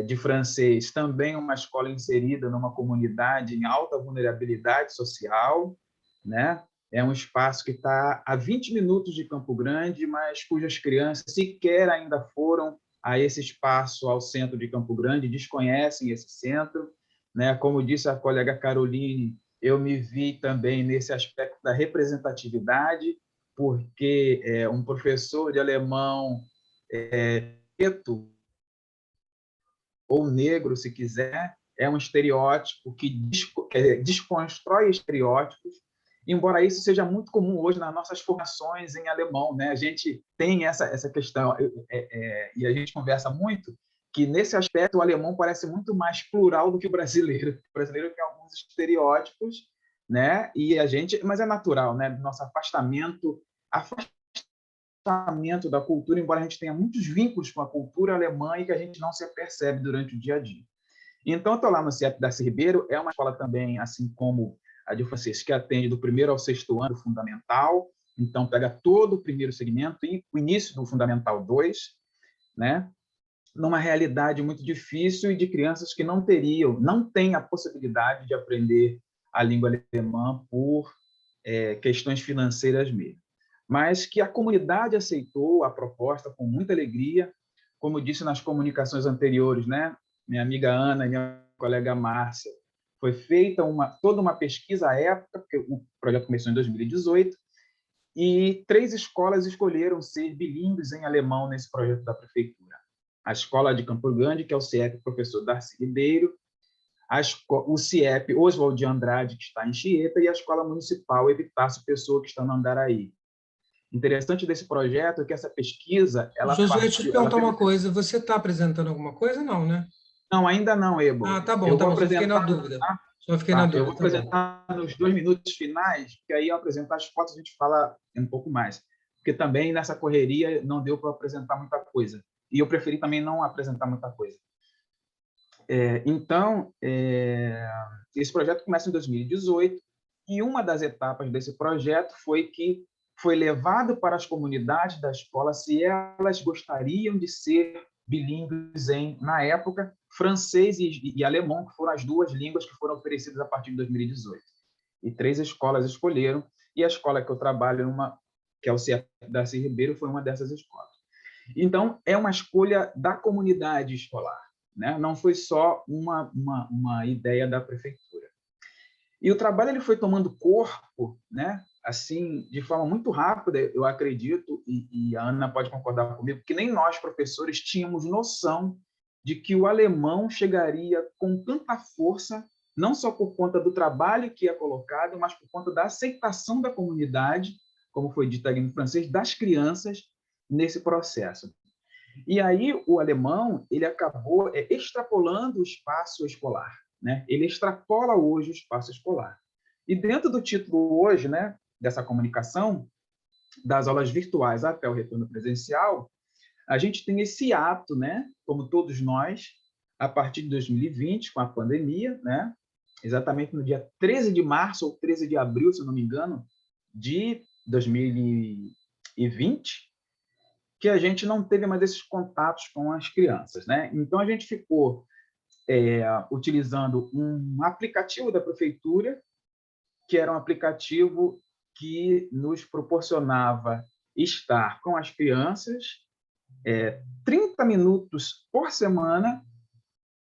De francês, também uma escola inserida numa comunidade em alta vulnerabilidade social, né? É um espaço que está a 20 minutos de Campo Grande, mas cujas crianças sequer ainda foram a esse espaço, ao centro de Campo Grande, desconhecem esse centro, né? Como disse a colega Caroline, eu me vi também nesse aspecto da representatividade, porque um professor de alemão preto ou negro, se quiser, é um estereótipo que desconstrói estereótipos, embora isso seja muito comum hoje nas nossas formações em alemão, né? A gente tem essa questão, e a gente conversa muito, que nesse aspecto o alemão parece muito mais plural do que o brasileiro. O brasileiro tem alguns estereótipos, né? E mas é natural, né? Nosso afastamento da cultura, embora a gente tenha muitos vínculos com a cultura alemã e que a gente não se apercebe durante o dia a dia. Então, eu estou lá no CIEP Darcy Ribeiro, é uma escola também, assim como a de francês, que atende do 1º ao 6º ano fundamental, então pega todo o primeiro segmento e o início do Fundamental 2, né? Numa realidade muito difícil e de crianças que não têm a possibilidade de aprender a língua alemã por questões financeiras mesmo. Mas que a comunidade aceitou a proposta com muita alegria, como disse nas comunicações anteriores, né? Minha amiga Ana e minha colega Márcia, foi feita toda uma pesquisa à época, porque o projeto começou em 2018, e 3 escolas escolheram ser bilíngues em alemão nesse projeto da prefeitura. A Escola de Campo Grande, que é o CIEP Professor Darcy Ribeiro, o CIEP Oswald de Andrade, que está em Chieta, e a Escola Municipal Epitácio Pessoa, que está no Andaraí. Interessante desse projeto é que essa pesquisa... Josué, deixa eu te perguntar uma coisa. Você está apresentando alguma coisa? Não, né? Não, ainda não, Ebo. Ah, tá bom, só fiquei na dúvida. Eu vou apresentar nos 2 minutos finais, porque aí, ao apresentar as fotos, a gente fala um pouco mais. Porque também, nessa correria, não deu para apresentar muita coisa. E eu preferi também não apresentar muita coisa. Então, esse projeto começa em 2018, e uma das etapas desse projeto foi que foi levado para as comunidades da escola se elas gostariam de ser bilíngues na época, francês e alemão, que foram as 2 línguas que foram oferecidas a partir de 2018. E 3 escolas escolheram, e a escola que eu trabalho, que é o CIEP Darcy Ribeiro, foi uma dessas escolas. Então, é uma escolha da comunidade escolar, né? Não foi só uma ideia da prefeitura. E o trabalho ele foi tomando corpo, né? Assim, de forma muito rápida, eu acredito, e a Ana pode concordar comigo, que nem nós, professores, tínhamos noção de que o alemão chegaria com tanta força, não só por conta do trabalho que é colocado, mas por conta da aceitação da comunidade, como foi dito aqui no francês, das crianças nesse processo. E aí o alemão ele acabou extrapolando o espaço escolar, né? Ele extrapola hoje o espaço escolar. E dentro do título hoje, né, dessa comunicação, das aulas virtuais até o retorno presencial, a gente tem esse ato, né, como todos nós, a partir de 2020, com a pandemia, né, exatamente no dia 13 de março ou 13 de abril, se eu não me engano, de 2020, que a gente não teve mais esses contatos com as crianças, né? Então, a gente ficou utilizando um aplicativo da prefeitura, que era um aplicativo que nos proporcionava estar com as crianças 30 minutos por semana,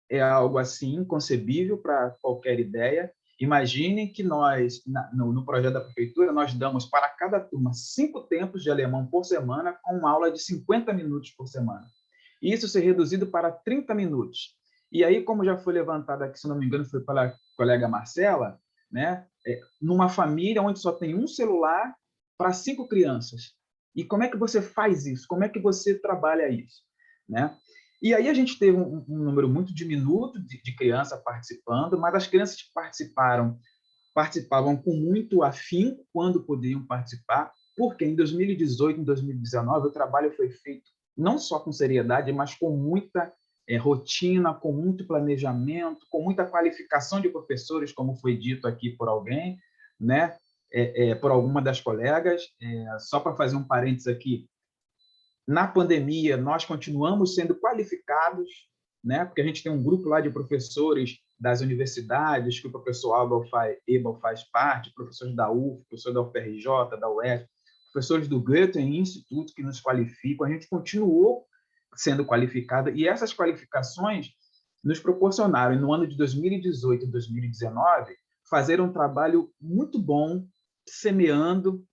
é algo assim inconcebível para qualquer ideia. Imaginem que nós, no projeto da prefeitura, nós damos para cada turma 5 tempos de alemão por semana, com uma aula de 50 minutos por semana. Isso ser reduzido para 30 minutos. E aí, como já foi levantado aqui, se não me engano, foi pela colega Marcela, né? Numa família onde só tem um celular para 5 crianças. E como é que você faz isso? Como é que você trabalha isso? Né? E aí a gente teve um número muito diminuto de crianças participando, mas as crianças que participavam com muito afinco quando podiam participar, porque em 2018, em 2019, o trabalho foi feito não só com seriedade, mas com muita rotina, com muito planejamento, com muita qualificação de professores, como foi dito aqui por alguém, né? Por alguma das colegas. Só para fazer um parênteses aqui, na pandemia, nós continuamos sendo qualificados, né? Porque a gente tem um grupo lá de professores das universidades, que o professor Ebel faz parte, professores da UF, professor da UFRJ, da UESP, professores do Goethe-Institut que nos qualificam. A gente continuou sendo qualificada, e essas qualificações nos proporcionaram, no ano de 2018 e 2019, fazer um trabalho muito bom, semeando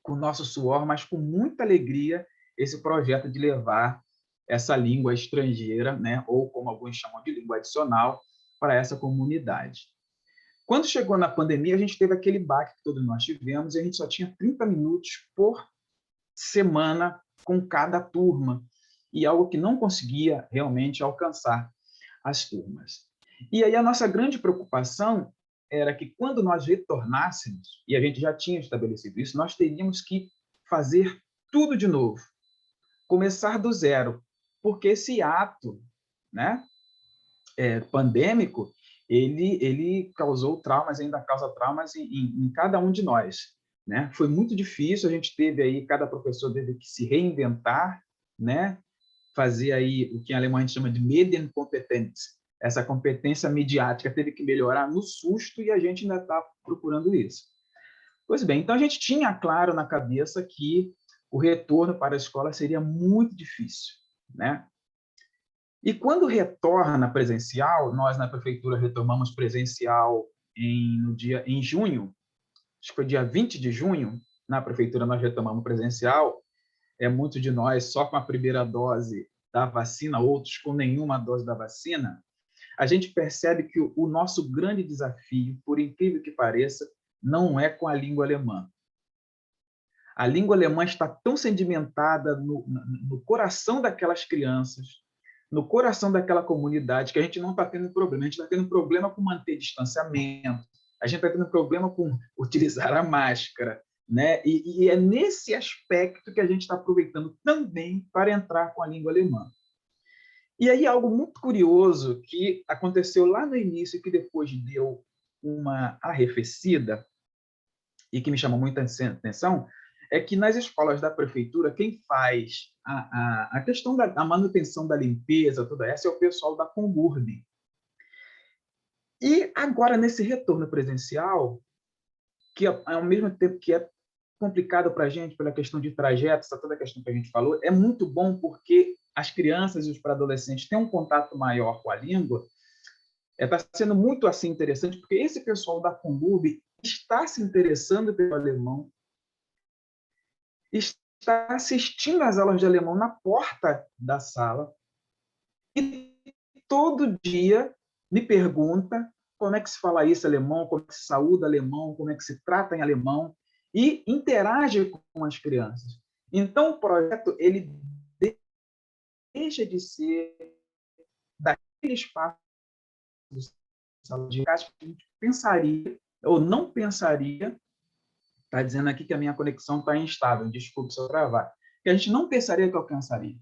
com o nosso suor, mas com muita alegria, esse projeto de levar essa língua estrangeira, né, ou como alguns chamam de língua adicional, para essa comunidade. Quando chegou na pandemia, a gente teve aquele baque que todos nós tivemos, e a gente só tinha 30 minutos por semana com cada turma, e algo que não conseguia realmente alcançar as turmas. E aí a nossa grande preocupação era que quando nós retornássemos, e a gente já tinha estabelecido isso, nós teríamos que fazer tudo de novo, começar do zero, porque esse ato, né, pandêmico, ele causou traumas, ainda causa traumas em cada um de nós, né? Foi muito difícil, a gente teve aí, cada professor teve que se reinventar, né? Fazer aí o que em alemão a gente chama de Medienkompetenz, essa competência midiática teve que melhorar no susto, e a gente ainda está procurando isso. Pois bem, então a gente tinha claro na cabeça que o retorno para a escola seria muito difícil, né? E quando retorna presencial, nós na prefeitura retomamos presencial em junho, acho que foi dia 20 de junho, na prefeitura nós retomamos presencial, muitos de nós só com a primeira dose da vacina, outros com nenhuma dose da vacina, a gente percebe que o nosso grande desafio, por incrível que pareça, não é com a língua alemã. A língua alemã está tão sedimentada no coração daquelas crianças, no coração daquela comunidade, que a gente não está tendo problema. A gente está tendo problema com manter distanciamento, a gente está tendo problema com utilizar a máscara, né? E é nesse aspecto que a gente está aproveitando também para entrar com a língua alemã. E aí algo muito curioso que aconteceu lá no início e que depois deu uma arrefecida e que me chamou muita atenção, é que nas escolas da prefeitura, quem faz a questão da manutenção da limpeza, toda essa, é o pessoal da Conburb. E agora, nesse retorno presencial, que ao mesmo tempo que é complicado para a gente, pela questão de trajetos, toda a questão que a gente falou, é muito bom porque as crianças e os pré-adolescentes têm um contato maior com a língua. Está sendo muito assim interessante, porque esse pessoal da Conburb está se interessando pelo alemão, está assistindo às aulas de alemão na porta da sala e todo dia me pergunta como é que se fala isso em alemão, como é que se saúda alemão, como é que se trata em alemão, e interage com as crianças. Então, o projeto ele deixa de ser daquele espaço de sala de casa que a gente pensaria ou não pensaria. Está dizendo aqui que a minha conexão está instável, desculpe se eu travar. Que a gente não pensaria que alcançaria.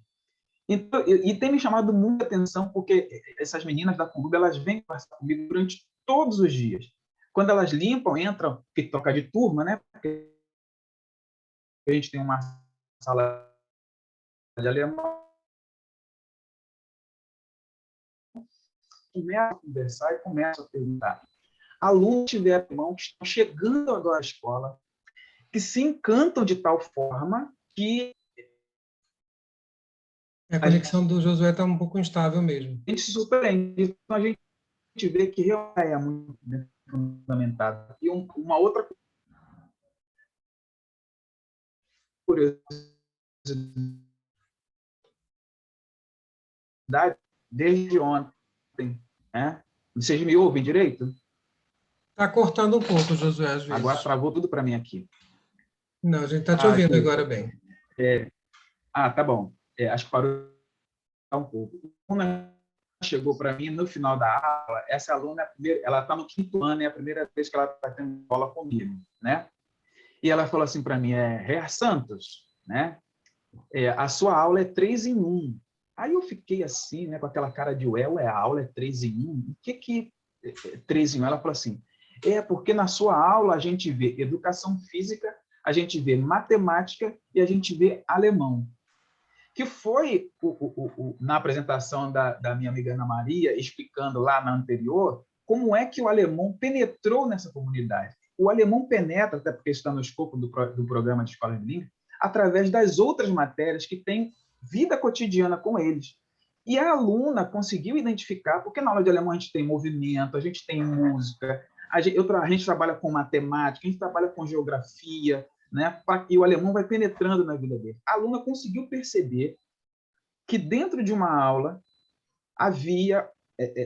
Então, e tem me chamado muita atenção, porque essas meninas da Conburb, elas vêm conversar comigo durante todos os dias. Quando elas limpam, entram, que toca de turma, né? Porque a gente tem uma sala de alemão. Começa a conversar e começa a perguntar. Alunos de alemão que estão chegando agora à escola, que se encantam de tal forma que a conexão do Josué está um pouco instável mesmo. A gente se surpreende. Então, a gente vê que realmente é muito fundamentado. E uma outra curiosidade, desde ontem, né? Vocês me ouvem direito? Está cortando um pouco, Josué, às vezes. Agora travou tudo para mim aqui. Não, a gente está te ouvindo agora bem. Tá bom. Acho que parou um pouco. Uma chegou para mim no final da aula, essa aluna, ela está no 5º ano, é a primeira vez que ela está tendo aula comigo, né? E ela falou assim para mim, Herr Santos, né? A sua aula é 3 em 1. Aí eu fiquei assim, né, com aquela cara de ué, a aula é 3 em 1? O que é 3 em 1? Ela falou assim, porque na sua aula a gente vê educação física, a gente vê matemática e a gente vê alemão. Que foi na apresentação da minha amiga Ana Maria, explicando lá na anterior, como é que o alemão penetrou nessa comunidade. O alemão penetra, até porque está no escopo do programa de escola de língua, através das outras matérias que têm vida cotidiana com eles. E a aluna conseguiu identificar, porque na aula de alemão a gente tem movimento, a gente tem música, a gente trabalha com matemática, a gente trabalha com geografia, né? E o alemão vai penetrando na vida dele. A aluna conseguiu perceber que dentro de uma aula havia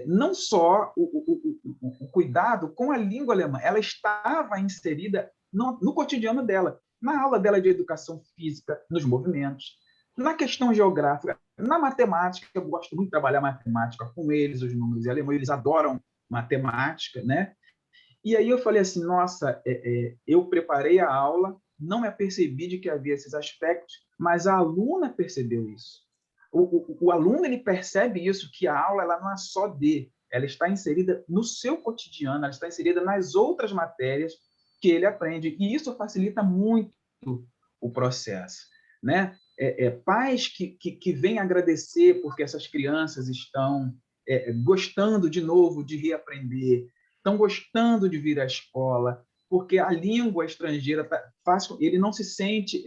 não só o cuidado com a língua alemã, ela estava inserida no cotidiano dela, na aula dela de educação física, nos movimentos, na questão geográfica, na matemática. Eu gosto muito de trabalhar matemática com eles, os números em alemão, eles adoram matemática, né? E aí eu falei assim, nossa, eu preparei a aula, não me apercebi de que havia esses aspectos, mas a aluna percebeu isso. O aluno, ele percebe isso, que a aula ela não é só ela está inserida no seu cotidiano, ela está inserida nas outras matérias que ele aprende, e isso facilita muito o processo, né? Pais que vêm agradecer porque essas crianças estão gostando de novo de reaprender, estão gostando de vir à escola, porque a língua estrangeira ele não se sente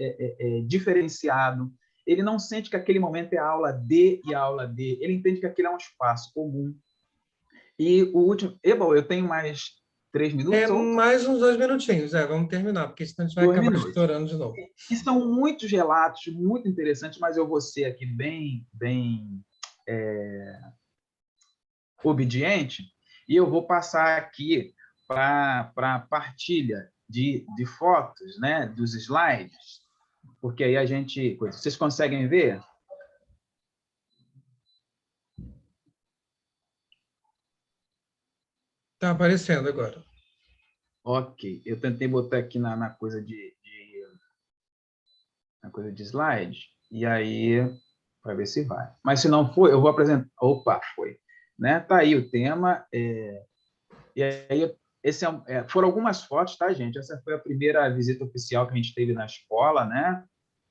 diferenciado, ele não sente que aquele momento é a aula D e a aula D, ele entende que aquele é um espaço comum. E o último... Ebal, eu tenho mais 3 minutos? Mais uns 2 minutinhos, vamos terminar, porque senão a gente vai acabar estourando de novo. E são muitos relatos, muito interessantes, mas eu vou ser aqui bem obediente, e eu vou passar aqui para a partilha de fotos, né, dos slides, porque aí a gente... Vocês conseguem ver? Está aparecendo agora. Ok. Eu tentei botar aqui na coisa de slide, e aí, para ver se vai. Mas se não for, eu vou apresentar... Opa, foi. Né? Tá aí o tema. E aí, foram algumas fotos, tá, gente? Essa foi a primeira visita oficial que a gente teve na escola, né?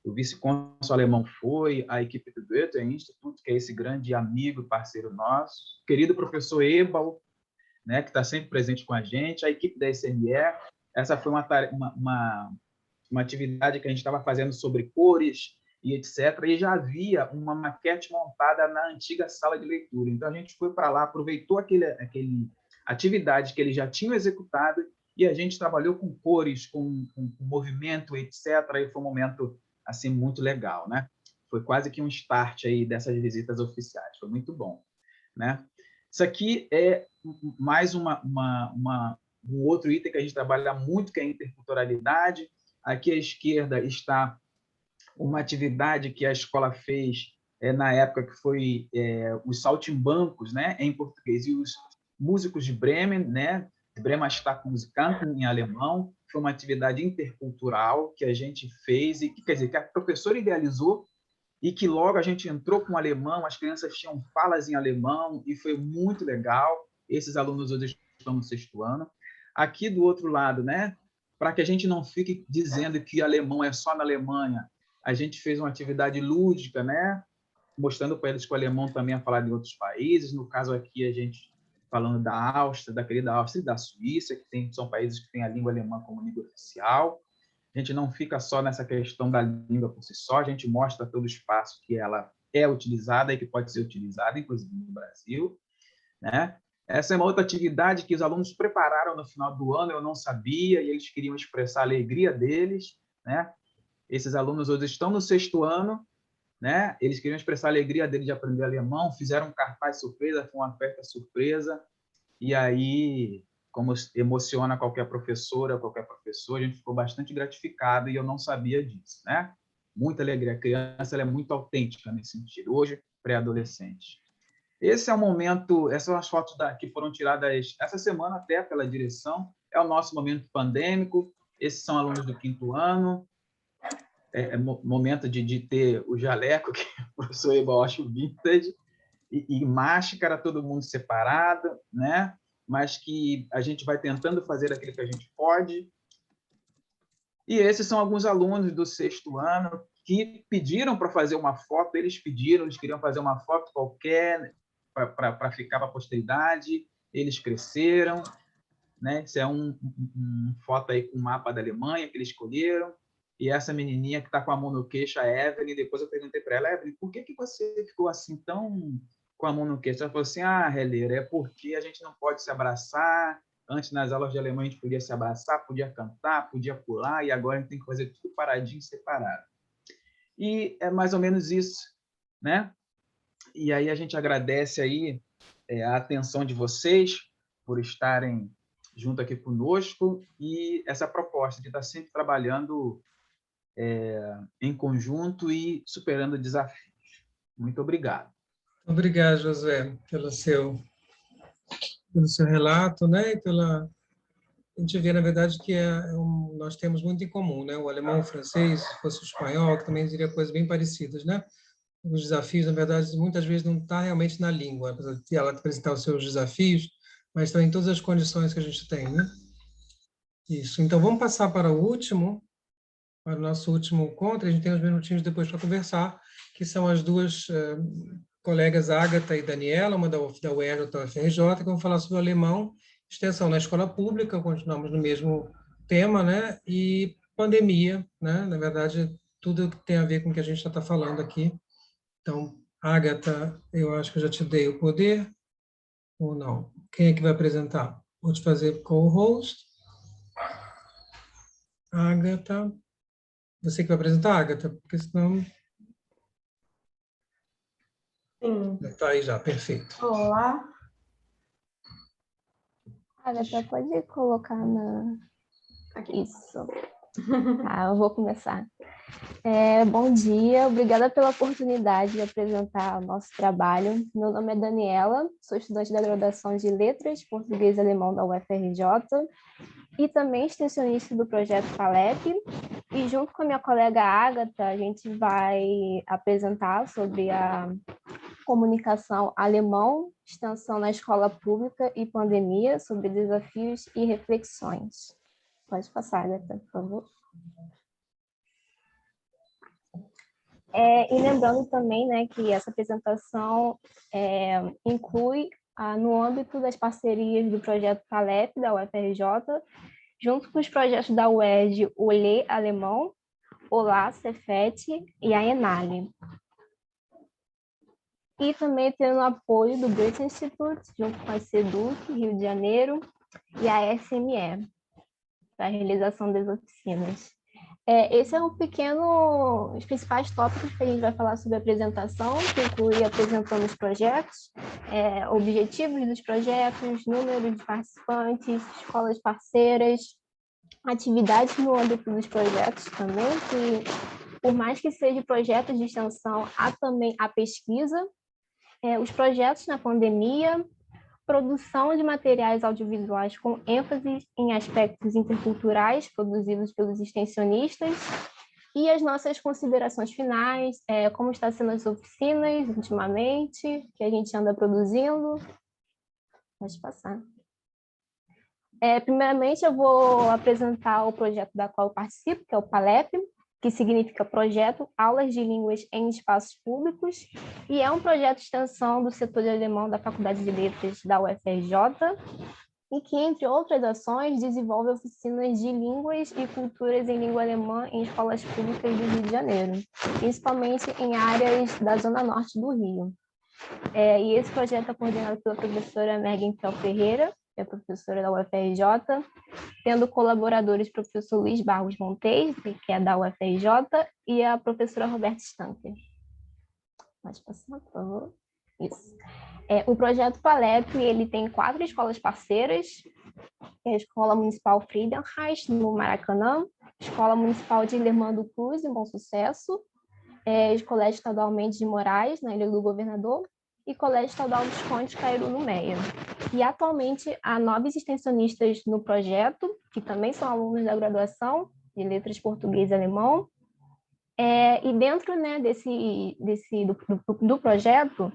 O vice-cônsul alemão foi, a equipe do Goethe Instituto, que é esse grande amigo e parceiro nosso, querido professor Ebal, né, que está sempre presente com a gente, a equipe da SME. Essa foi uma atividade que a gente estava fazendo sobre cores e etc. E já havia uma maquete montada na antiga sala de leitura. Então, a gente foi para lá, aproveitou aquele atividade que eles já tinham executado e a gente trabalhou com cores, com movimento, etc. E foi um momento assim muito legal, né? Foi quase que um start aí dessas visitas oficiais. Foi muito bom, né? Isso aqui é mais um outro item que a gente trabalha muito, que é a interculturalidade. Aqui à esquerda está uma atividade que a escola fez na época que foi os saltimbancos, né, em português, e os músicos de Bremen, né, Bremerstadtmusikanten em alemão. Foi uma atividade intercultural que a gente fez, e quer dizer, que a professora idealizou, e que logo a gente entrou com o alemão, as crianças tinham falas em alemão, e foi muito legal. Esses alunos hoje estão no 6º ano. Aqui do outro lado, né, para que a gente não fique dizendo que alemão é só na Alemanha, a gente fez uma atividade lúdica, né, mostrando para eles que o alemão também é falado em outros países. No caso aqui, a gente falando da Áustria, da querida Áustria e da Suíça, que são países que têm a língua alemã como língua oficial. A gente não fica só nessa questão da língua por si só, a gente mostra todo o espaço que ela é utilizada e que pode ser utilizada, inclusive no Brasil, né? Essa é uma outra atividade que os alunos prepararam no final do ano, eu não sabia, e eles queriam expressar a alegria deles, né? Esses alunos hoje estão no 6º ano, né? Eles queriam expressar a alegria deles de aprender alemão, fizeram um cartaz surpresa, foi uma festa surpresa, e aí, como emociona qualquer professora, qualquer professor, a gente ficou bastante gratificado, e eu não sabia disso, né? Muita alegria. A criança ela é muito autêntica nesse sentido. Hoje, pré-adolescentes. Esse é o momento, essas são as fotos que foram tiradas essa semana até pela direção, é o nosso momento pandêmico, esses são alunos do 5º ano, é momento de ter o jaleco, que o professor Eba acha vintage, e máscara, todo mundo separado, né? Mas que a gente vai tentando fazer aquilo que a gente pode. E esses são alguns alunos do 6º ano que pediram para fazer uma foto, eles queriam fazer uma foto qualquer para ficar para a posteridade, eles cresceram, né? Isso é uma foto aí com o mapa da Alemanha que eles escolheram, e essa menininha que está com a mão no queixo, a Evelyn, depois eu perguntei para ela, Evelyn, por que você ficou assim tão com a mão no queixo? Ela falou assim, Helena, é porque a gente não pode se abraçar. Antes, nas aulas de alemão, a gente podia se abraçar, podia cantar, podia pular, e agora a gente tem que fazer tudo paradinho, separado. E é mais ou menos isso, né? E aí a gente agradece aí a atenção de vocês por estarem junto aqui conosco e essa proposta de estar sempre trabalhando em conjunto e superando desafios. Muito obrigado. Obrigado, Josué, pelo seu relato, né? A gente vê, na verdade, que nós temos muito em comum, né? O alemão, o francês, se fosse o espanhol, que também diria coisas bem parecidas, né? Os desafios, na verdade, muitas vezes não está realmente na língua, apesar de ela apresentar os seus desafios, mas também todas as condições que a gente tem, né? Isso. Então, vamos passar para o nosso último encontro. A gente tem uns minutinhos depois para conversar, que são as duas colegas, Ágata e Daniela, uma da UERJ e outra da UFRJ, que vão falar sobre o alemão, extensão na escola pública, continuamos no mesmo tema, né? E pandemia, né? Na verdade, tudo que tem a ver com o que a gente já está falando aqui. Então, Ágata, eu acho que eu já te dei o poder, ou não? Quem é que vai apresentar? Vou te fazer co-host. Ágata. Você que vai apresentar, Ágata? Porque senão... Sim. Está aí já, perfeito. Olá. Agatha, pode colocar na... Aqui. Isso. Eu vou começar. Bom dia, obrigada pela oportunidade de apresentar o nosso trabalho. Meu nome é Daniela, sou estudante da graduação de Letras, Português e Alemão da UFRJ e também extensionista do projeto FALEP. E junto com a minha colega Ágata, a gente vai apresentar sobre a comunicação alemão, extensão na escola pública e pandemia, sobre desafios e reflexões. Pode passar, Ágata, por favor. E lembrando também, né, que essa apresentação inclui, no âmbito das parcerias do projeto FALEP, da UFRJ, junto com os projetos da UERJ, o LE Alemão, Olá, Cefet e a Enale. E também tendo o apoio do Goethe Institute, junto com a SEDUC, Rio de Janeiro, e a SME, para a realização das oficinas. Esse é os principais tópicos que a gente vai falar sobre a apresentação, que inclui apresentando os projetos, objetivos dos projetos, número de participantes, escolas parceiras, atividades no âmbito dos projetos também, que por mais que sejam projetos de extensão, há também a pesquisa, os projetos na pandemia, produção de materiais audiovisuais com ênfase em aspectos interculturais produzidos pelos extensionistas e as nossas considerações finais, como está sendo as oficinas ultimamente, que a gente anda produzindo. Pode passar. Primeiramente, eu vou apresentar o projeto da qual eu participo, que é o PALEP, que significa Projeto Aulas de Línguas em Espaços Públicos, e é um projeto de extensão do setor de alemão da Faculdade de Letras da UFRJ, e que, entre outras ações, desenvolve oficinas de línguas e culturas em língua alemã em escolas públicas do Rio de Janeiro, principalmente em áreas da zona norte do Rio. E esse projeto é coordenado pela professora Mergenthal Ferreira, que é professora da UFRJ, tendo colaboradores o professor Luiz Barros Montes, que é da UFRJ, e a professora Roberta Stanker. Pode passar, por favor. Isso. O projeto PALEP, ele tem 4 escolas parceiras, a Escola Municipal Friedenreich, no Maracanã, Escola Municipal de Lermando Cruz, em Bom Sucesso, Colégio Estadual Mendes de Moraes, na Ilha do Governador, e Colégio Estadual dos Condes, Cairu, no Meia. E atualmente há 9 extensionistas no projeto, que também são alunos da graduação de Letras Português e Alemão. E dentro, né, do projeto,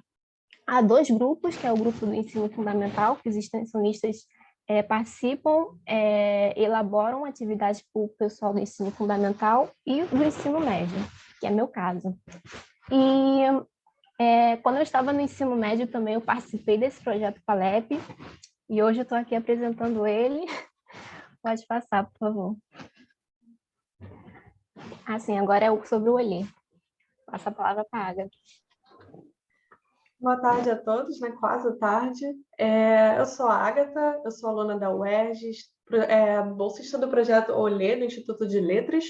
há 2 grupos, que é o grupo do ensino fundamental, que os extensionistas participam, elaboram atividades para o pessoal do ensino fundamental e do ensino médio, que é meu caso. E quando eu estava no ensino médio também, eu participei desse projeto PALEP, e hoje eu estou aqui apresentando ele. Pode passar, por favor. Sim, agora é sobre o Olê. Passa a palavra para a Agatha. Boa tarde a todos, né? Quase tarde. Eu sou a Agatha, eu sou aluna da UERJ, bolsista do projeto Olê, do Instituto de Letras.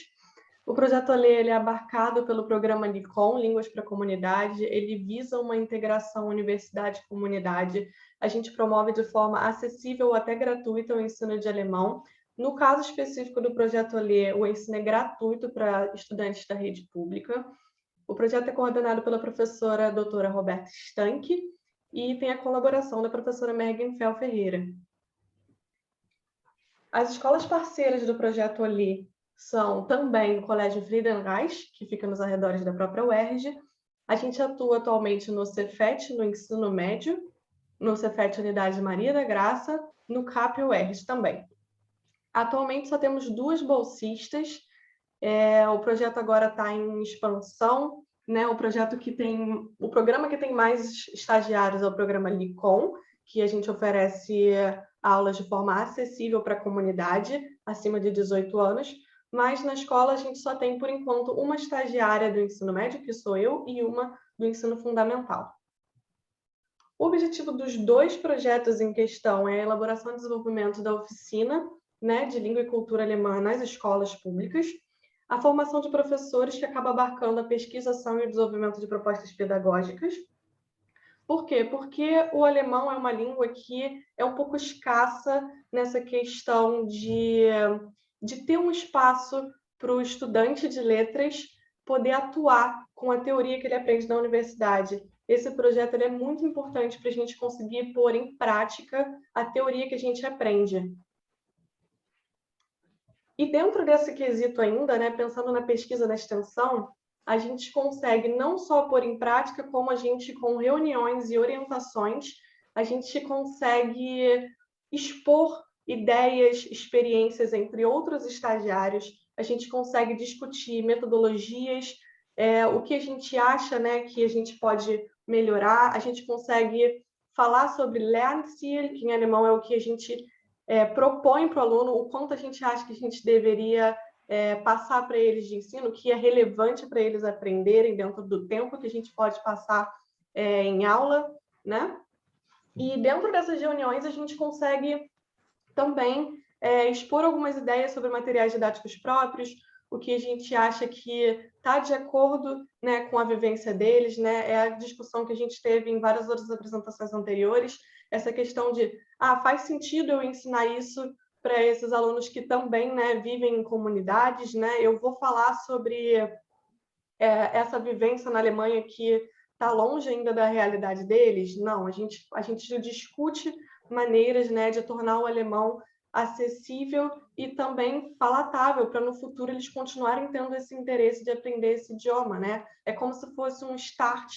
O projeto Olê ele é abarcado pelo programa LICOM, Línguas para a Comunidade. Ele visa uma integração universidade-comunidade. A gente promove de forma acessível ou até gratuita o ensino de alemão. No caso específico do projeto Olê, o ensino é gratuito para estudantes da rede pública. O projeto é coordenado pela professora doutora Roberta Stank e tem a colaboração da professora Megan Fel Ferreira. As escolas parceiras do projeto Olê são também o Colégio Friedenreich, que fica nos arredores da própria UERJ. A gente atua atualmente no Cefet, no ensino médio, no Cefet Unidade Maria da Graça, no CAP UERJ também. Atualmente só temos 2 bolsistas. O projeto agora está em expansão, né? O programa que tem mais estagiários é o programa LICOM, que a gente oferece aulas de forma acessível para a comunidade acima de 18 anos, mas na escola a gente só tem, por enquanto, uma estagiária do ensino médio, que sou eu, e uma do ensino fundamental. O objetivo dos 2 projetos em questão é a elaboração e desenvolvimento da oficina, né, de língua e cultura alemã nas escolas públicas, a formação de professores, que acaba abarcando a pesquisação e o desenvolvimento de propostas pedagógicas. Por quê? Porque o alemão é uma língua que é um pouco escassa nessa questão de ter um espaço para o estudante de letras poder atuar com a teoria que ele aprende na universidade. Esse projeto é muito importante para a gente conseguir pôr em prática a teoria que a gente aprende. E dentro desse quesito ainda, né, pensando na pesquisa, na extensão, a gente consegue não só pôr em prática, como a gente, com reuniões e orientações, a gente consegue expor ideias, experiências entre outros estagiários, a gente consegue discutir metodologias, o que a gente acha, né, que a gente pode melhorar, a gente consegue falar sobre Lernziel, que em alemão é o que a gente propõe para o aluno, o quanto a gente acha que a gente deveria passar para eles de ensino, que é relevante para eles aprenderem dentro do tempo que a gente pode passar em aula, né? E dentro dessas reuniões a gente consegue também expor algumas ideias sobre materiais didáticos próprios, o que a gente acha que está de acordo, né, com a vivência deles, né? É a discussão que a gente teve em várias outras apresentações anteriores, essa questão de, faz sentido eu ensinar isso para esses alunos que também, né, vivem em comunidades, né? Eu vou falar sobre essa vivência na Alemanha que está longe ainda da realidade deles? Não, a gente discute maneiras, né, de tornar o alemão acessível e também palatável, para no futuro eles continuarem tendo esse interesse de aprender esse idioma, né? É como se fosse um start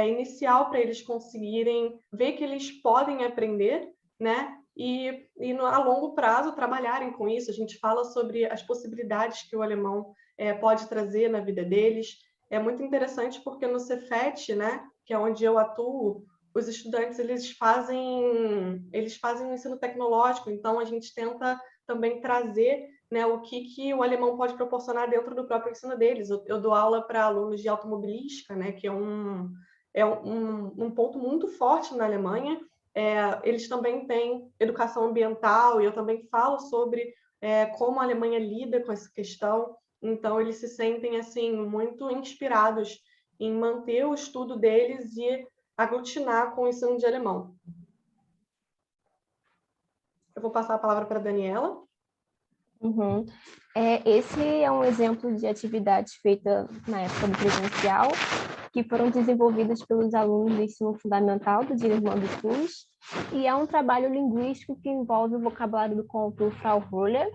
inicial para eles conseguirem ver que eles podem aprender, né? E a longo prazo trabalharem com isso. A gente fala sobre as possibilidades que o alemão pode trazer na vida deles. É muito interessante porque no Cefet, né, que é onde eu atuo, os estudantes eles fazem um ensino tecnológico, então a gente tenta também trazer, né, o que o alemão pode proporcionar dentro do próprio ensino deles. Eu dou aula para alunos de automobilística, né, que é um ponto muito forte na Alemanha. Eles também têm educação ambiental, e eu também falo sobre como a Alemanha lida com essa questão. Então, eles se sentem assim muito inspirados em manter o estudo deles e aglutinar com o ensino de alemão. Eu vou passar a palavra para a Daniela. Uhum. Esse é um exemplo de atividades feitas na época do presencial, que foram desenvolvidas pelos alunos do ensino fundamental do Dilermando Cruz, e é um trabalho linguístico que envolve o vocabulário do conto Frau Holle,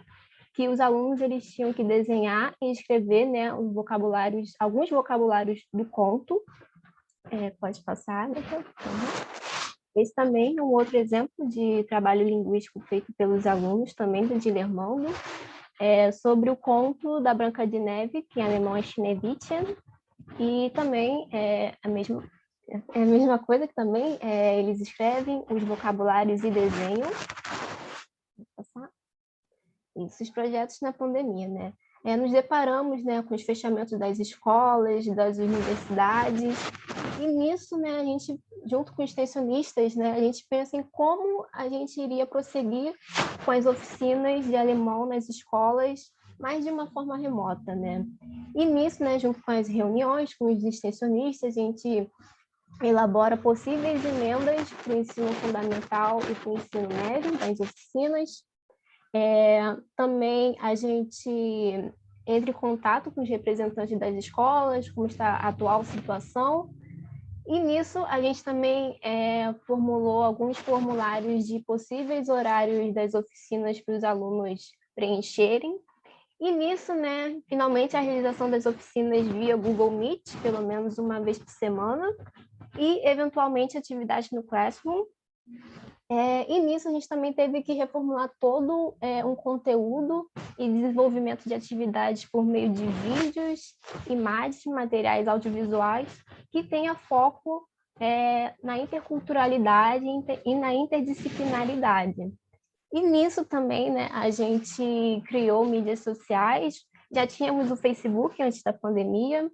que os alunos eles tinham que desenhar e escrever, né, os vocabulários, alguns vocabulários do conto. Pode passar, né? Esse também é um outro exemplo de trabalho linguístico feito pelos alunos também do Dilermando, sobre o conto da Branca de Neve, que em alemão é Schneewittchen, e também é a mesma coisa que também eles escrevem os vocabulários e desenham. Esses projetos na pandemia, né? Nos deparamos, né, com os fechamentos das escolas, das universidades, e nisso, né, a gente, junto com extensionistas, né, a gente pensa em como a gente iria prosseguir com as oficinas de alemão nas escolas, mas de uma forma remota, né? E nisso, né, junto com as reuniões com os extensionistas, a gente elabora possíveis emendas para o ensino fundamental e para o ensino médio das oficinas. Também a gente entra em contato com os representantes das escolas, como está a atual situação, e nisso a gente também formulou alguns formulários de possíveis horários das oficinas para os alunos preencherem, e nisso, né, finalmente a realização das oficinas via Google Meet, pelo menos uma vez por semana, e eventualmente atividades no Classroom. E nisso a gente também teve que reformular todo um conteúdo e desenvolvimento de atividades por meio de vídeos, imagens, materiais audiovisuais, que tenha foco na interculturalidade e na interdisciplinaridade. E nisso também, né, a gente criou mídias sociais, já tínhamos o Facebook antes da pandemia,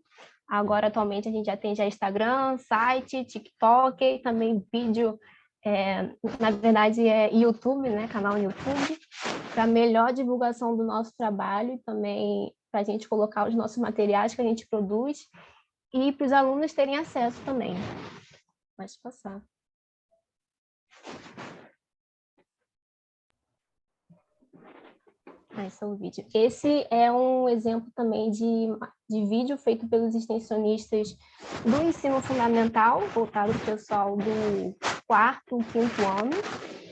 agora atualmente a gente já tem Instagram, site, TikTok, e também vídeo, na verdade é YouTube, né, canal no YouTube, para melhor divulgação do nosso trabalho e também para a gente colocar os nossos materiais que a gente produz e para os alunos terem acesso também. Pode passar. Esse é o vídeo. Esse é um exemplo também de vídeo feito pelos extensionistas do ensino fundamental, voltado para o pessoal do 4º, 5º ano,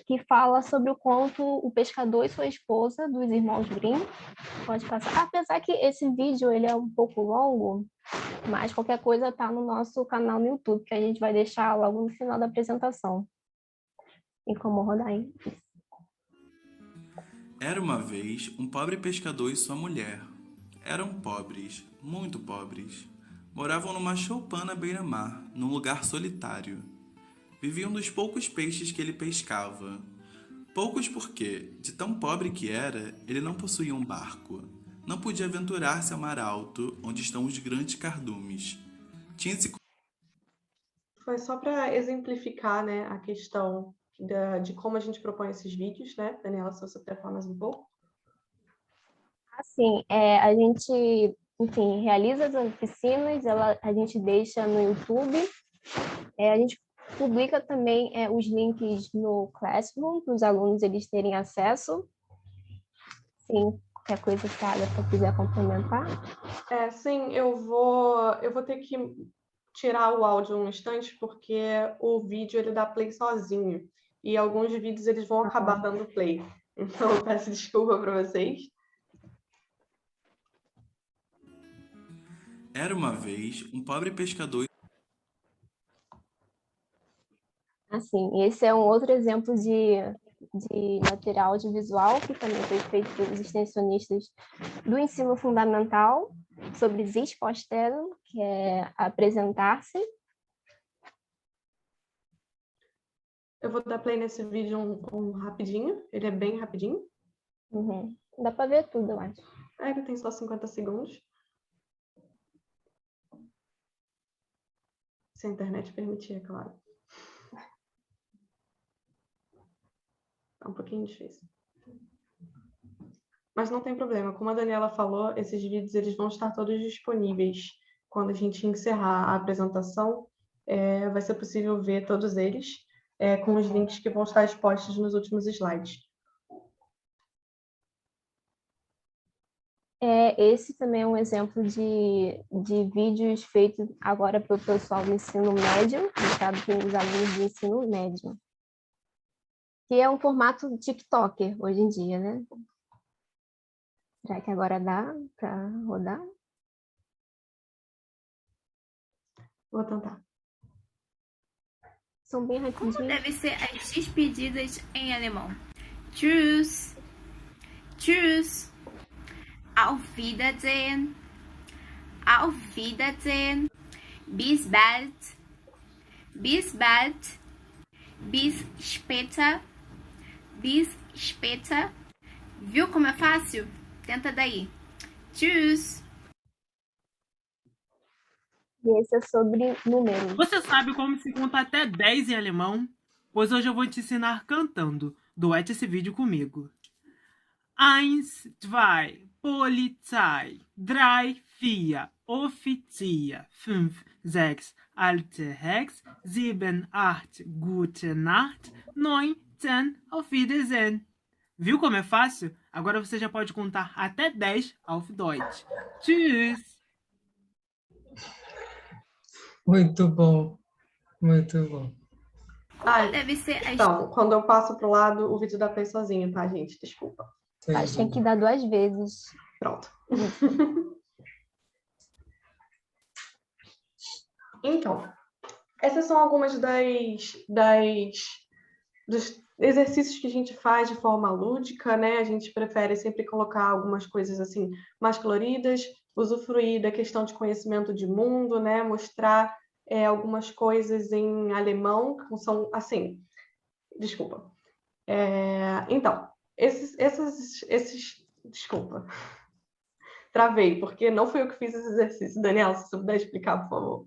que fala sobre o conto O Pescador e Sua Esposa, dos irmãos Grimm. Pode passar. Apesar que esse vídeo ele é um pouco longo, mas qualquer coisa está no nosso canal no YouTube, que a gente vai deixar logo no final da apresentação. Tem como rodar aí? Era uma vez um pobre pescador e sua mulher. Eram pobres, muito pobres. Moravam numa choupana à beira-mar, num lugar solitário. Viviam dos poucos peixes que ele pescava. Poucos porque, de tão pobre que era, ele não possuía um barco. Não podia aventurar-se ao mar alto, onde estão os grandes cardumes. Tinha-se... Foi só para exemplificar, né, a questão de como a gente propõe esses vídeos, né? Daniela, se você puder falar mais um pouco. Assim, a gente, enfim, realiza as oficinas, a gente deixa no YouTube, a gente publica também os links no Classroom, para os alunos eles terem acesso. Sim, qualquer coisa que a Agatha quiser complementar. Sim, eu vou ter que tirar o áudio um instante, porque o vídeo ele dá play sozinho. E alguns vídeos eles vão acabar dando play. Então, eu peço desculpa para vocês. Era uma vez um pobre pescador... Assim, esse é um outro exemplo de material audiovisual que também foi feito pelos extensionistas do ensino fundamental, sobre sich vorstellen, que é apresentar-se. Eu vou dar play nesse vídeo um rapidinho, ele é bem rapidinho. Uhum. Dá para ver tudo, eu acho. Ele tem só 50 segundos. Se a internet permitir, é claro. É um pouquinho difícil. Mas não tem problema. Como a Daniela falou, esses vídeos eles vão estar todos disponíveis. Quando a gente encerrar a apresentação, vai ser possível ver todos eles, com os links que vão estar expostos nos últimos slides. Esse também é um exemplo de vídeos feitos agora para o pessoal do ensino médio, deixado para os alunos do ensino médio, que é um formato TikTok hoje em dia, né? Será que agora dá para rodar? Vou tentar. São bem Como rapidinhos. deve ser as despedidas em alemão? Tschüss. Tschüss. Auf Wiedersehen. Auf Wiedersehen. Bis bald. Bis bald. Bis später. Bis später. Viu como é fácil? Tenta daí. Tschüss. E esse é sobre números. Você sabe como se conta até 10 em alemão? Pois hoje eu vou te ensinar cantando. Duete esse vídeo comigo. 1, 2, Polizei. 3, 4, Offizier. 5, 6, alte Hex. 7, 8, gute Nacht. 9, 10, auf Wiedersehen. Viu como é fácil? Agora você já pode contar até 10 auf Deutsch. Tschüss! Muito bom, muito bom. Ah, Deve ser as... então, quando eu passo pro lado, o vídeo dá play sozinho, tá, gente? Desculpa. Acho que tem que dar 2 vezes. Pronto. Então, essas são algumas dos exercícios que a gente faz de forma lúdica, né? A gente prefere sempre colocar algumas coisas assim mais coloridas, usufruir da questão de conhecimento de mundo, né? Mostrar algumas coisas em alemão, que são assim. Desculpa. Então, desculpa. Travei, porque não fui eu que fiz esse exercício. Daniela, se você puder explicar, por favor.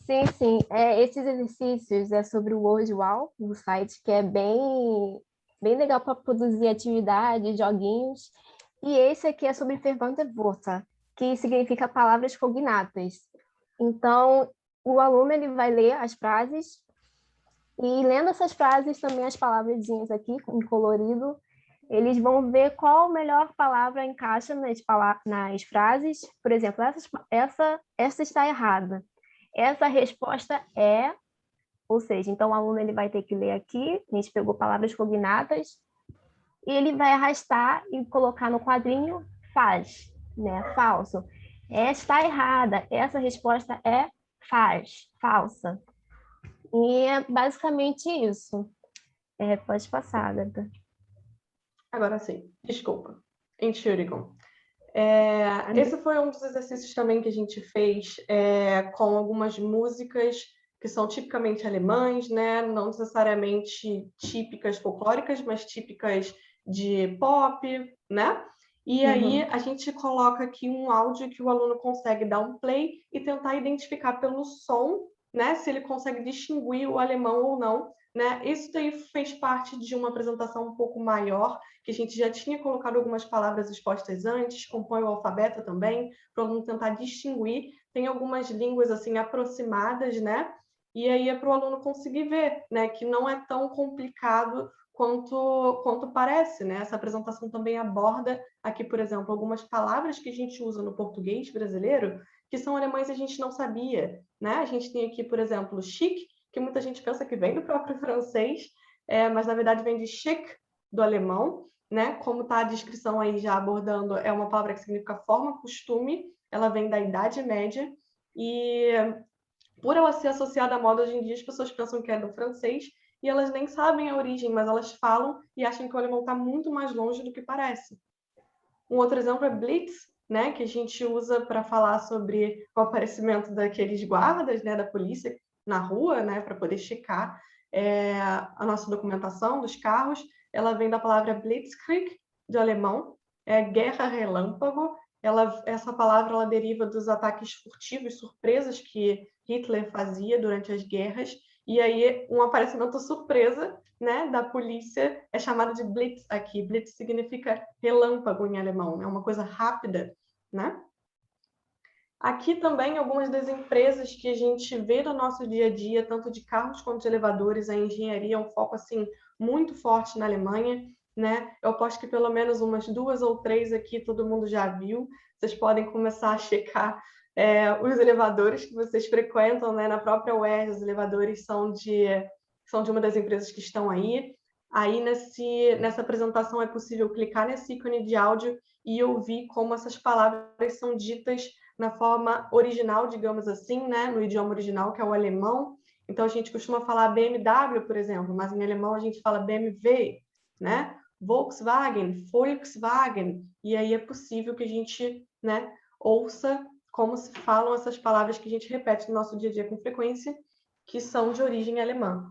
Sim, sim. Esses exercícios é sobre o WordWall, o site, que é bem legal para produzir atividades, joguinhos. E esse aqui é sobre Verwandte Wörter, que significa palavras cognatas. Então, o aluno ele vai ler as frases e, lendo essas frases, também as palavrinhas aqui, em colorido, eles vão ver qual melhor palavra encaixa nas frases. Por exemplo, essa está errada. Essa resposta é, ou seja, então o aluno ele vai ter que ler aqui, a gente pegou palavras cognatas, e ele vai arrastar e colocar no quadrinho faz, né? Falso. Está errada, essa resposta é falsa. E é basicamente isso. Pode passar, Agatha. Agora sim, desculpa. Entschuldigung. Esse foi um dos exercícios também que a gente fez com algumas músicas que são tipicamente alemãs, né? Não necessariamente típicas folclóricas, mas típicas de pop, né? E aí a gente coloca aqui um áudio que o aluno consegue dar um play e tentar identificar pelo som, né? Se ele consegue distinguir o alemão ou não, né? Isso daí fez parte de uma apresentação um pouco maior, que a gente já tinha colocado algumas palavras expostas antes, compõe o alfabeto também, para o aluno tentar distinguir. Tem algumas línguas assim aproximadas, né? E aí é para o aluno conseguir ver, né? Que não é tão complicado quanto parece, né? Essa apresentação também aborda aqui, por exemplo, algumas palavras que a gente usa no português brasileiro, que são alemães e a gente não sabia, né? A gente tem aqui, por exemplo, chic, que muita gente pensa que vem do próprio francês, mas na verdade vem de chic, do alemão, né? Como está a descrição aí já abordando, é uma palavra que significa forma, costume, ela vem da Idade Média, e por ela ser associada à moda hoje em dia, as pessoas pensam que é do francês, e elas nem sabem a origem, mas elas falam e acham que o alemão está muito mais longe do que parece. Um outro exemplo é Blitz, né? Que a gente usa para falar sobre o aparecimento daqueles guardas, né? Da polícia, na rua, né, para poder checar a nossa documentação dos carros. Ela vem da palavra Blitzkrieg, do alemão, guerra relâmpago. Essa palavra ela deriva dos ataques furtivos, surpresas que Hitler fazia durante as guerras. E aí, um aparecimento surpresa, né, da polícia é chamado de Blitz aqui. Blitz significa relâmpago em alemão, é uma coisa rápida, né? Aqui também algumas das empresas que a gente vê no nosso dia a dia, tanto de carros quanto de elevadores, a engenharia é um foco assim muito forte na Alemanha. né? Eu aposto que pelo menos umas 2 ou 3 aqui todo mundo já viu. Vocês podem começar a checar os elevadores que vocês frequentam, né? Na própria UERJ, os elevadores são de uma das empresas que estão aí. Aí, nessa apresentação, é possível clicar nesse ícone de áudio e ouvir como essas palavras são ditas na forma original, digamos assim, né? No idioma original, que é o alemão. Então, a gente costuma falar BMW, por exemplo, mas em alemão a gente fala BMW, né? Volkswagen, Volkswagen. E aí é possível que a gente, né, ouça como se falam essas palavras que a gente repete no nosso dia a dia com frequência, que são de origem alemã.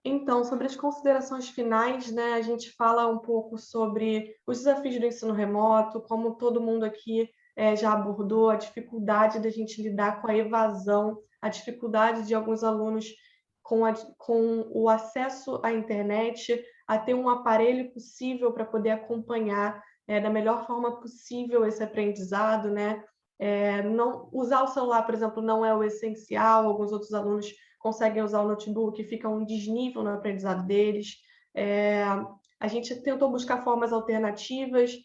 Então, sobre as considerações finais, né, a gente fala um pouco sobre os desafios do ensino remoto, como todo mundo aqui já abordou, a dificuldade da gente lidar com a evasão, a dificuldade de alguns alunos com o acesso à internet, a ter um aparelho possível para poder acompanhar da melhor forma possível esse aprendizado, né? Não, usar o celular, por exemplo, não é o essencial, alguns outros alunos conseguem usar o notebook e fica um desnível no aprendizado deles. A gente tentou buscar formas alternativas,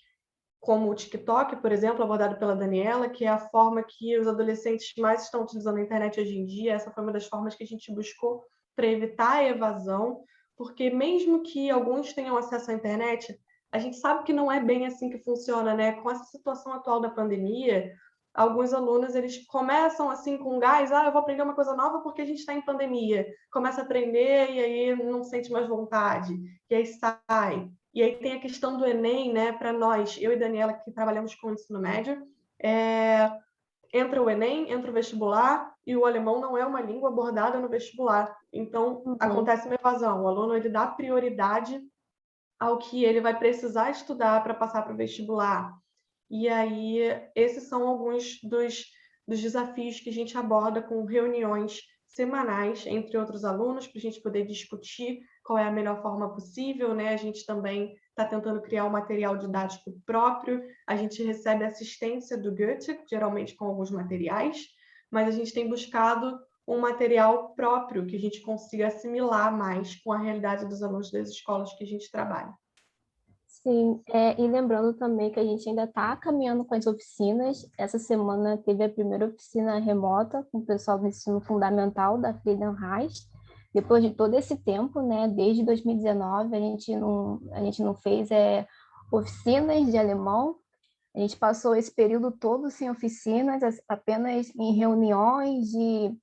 como o TikTok, por exemplo, abordado pela Daniela, que é a forma que os adolescentes mais estão utilizando a internet hoje em dia. Essa foi uma das formas que a gente buscou para evitar a evasão, porque mesmo que alguns tenham acesso à internet, a gente sabe que não é bem assim que funciona, né? Com essa situação atual da pandemia, alguns alunos, eles começam assim com gás, eu vou aprender uma coisa nova porque a gente está em pandemia. Começa a aprender e aí não sente mais vontade, e aí sai. E aí tem a questão do Enem, né? Para nós, eu e Daniela, que trabalhamos com o ensino médio, entra o Enem, entra o vestibular, e o alemão não é uma língua abordada no vestibular. Então, acontece uma evasão. O aluno, ele dá prioridade ao que ele vai precisar estudar para passar para o vestibular. E aí, esses são alguns dos desafios que a gente aborda com reuniões semanais entre outros alunos, para a gente poder discutir qual é a melhor forma possível, né? A gente também está tentando criar um material didático próprio, a gente recebe assistência do Goethe, geralmente com alguns materiais, mas a gente tem buscado um material próprio que a gente consiga assimilar mais com a realidade dos alunos das escolas que a gente trabalha. Sim, e lembrando também que a gente ainda está caminhando com as oficinas. Essa semana teve a primeira oficina remota com o pessoal do ensino fundamental da Freedom House. Depois de todo esse tempo, né, desde 2019, a gente não fez oficinas de alemão. A gente passou esse período todo sem oficinas, apenas em reuniões de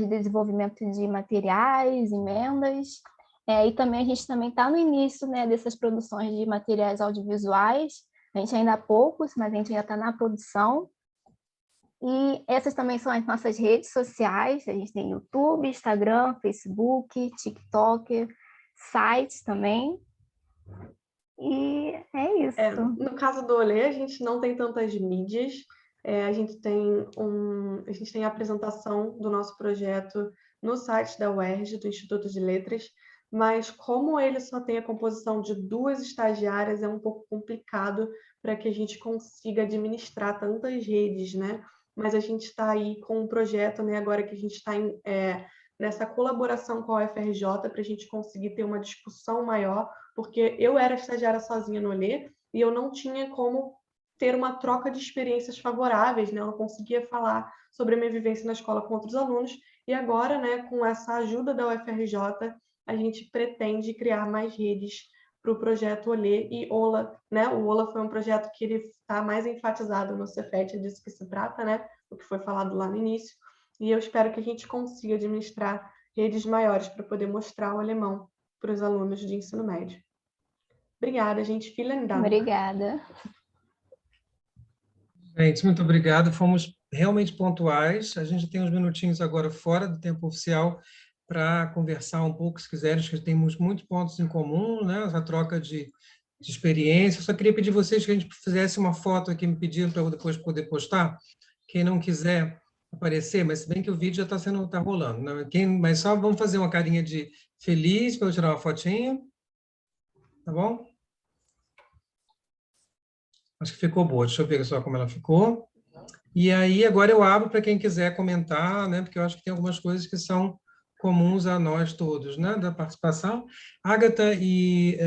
desenvolvimento de materiais, emendas. E também a gente também está no início, né, dessas produções de materiais audiovisuais. A gente ainda há poucos, mas a gente ainda está na produção. E essas também são as nossas redes sociais. A gente tem YouTube, Instagram, Facebook, TikTok, sites também. E é isso. No caso do Olê, a gente não tem tantas mídias. A gente tem a apresentação do nosso projeto no site da UERJ, do Instituto de Letras, mas como ele só tem a composição de 2 estagiárias, é um pouco complicado para que a gente consiga administrar tantas redes, né? Mas a gente está aí com um projeto, né, agora que a gente está nessa colaboração com a UFRJ para a gente conseguir ter uma discussão maior, porque eu era estagiária sozinha no Olê e eu não tinha como ter uma troca de experiências favoráveis, né? Eu não conseguia falar sobre a minha vivência na escola com outros alunos, e agora, né, com essa ajuda da UFRJ, a gente pretende criar mais redes para o projeto Olê e Ola, né? O Ola foi um projeto que ele está mais enfatizado no Cefet, é disso que se trata, né? O que foi falado lá no início. E eu espero que a gente consiga administrar redes maiores para poder mostrar o alemão para os alunos de ensino médio. Obrigada, gente. Vielen Dank. Obrigada. Gente, muito obrigado. Fomos realmente pontuais. A gente tem uns minutinhos agora fora do tempo oficial para conversar um pouco, se quiserem, que temos muitos pontos em comum, né? Essa troca de experiência. Eu só queria pedir a vocês que a gente fizesse uma foto aqui, me pediram para eu depois poder postar. Quem não quiser aparecer, mas se bem que o vídeo já está rolando, né? Mas só vamos fazer uma carinha de feliz para eu tirar uma fotinha, tá bom? Acho que ficou boa. Deixa eu ver só como ela ficou. E aí, agora eu abro para quem quiser comentar, né? Porque eu acho que tem algumas coisas que são comuns a nós todos, né, da participação. Agatha e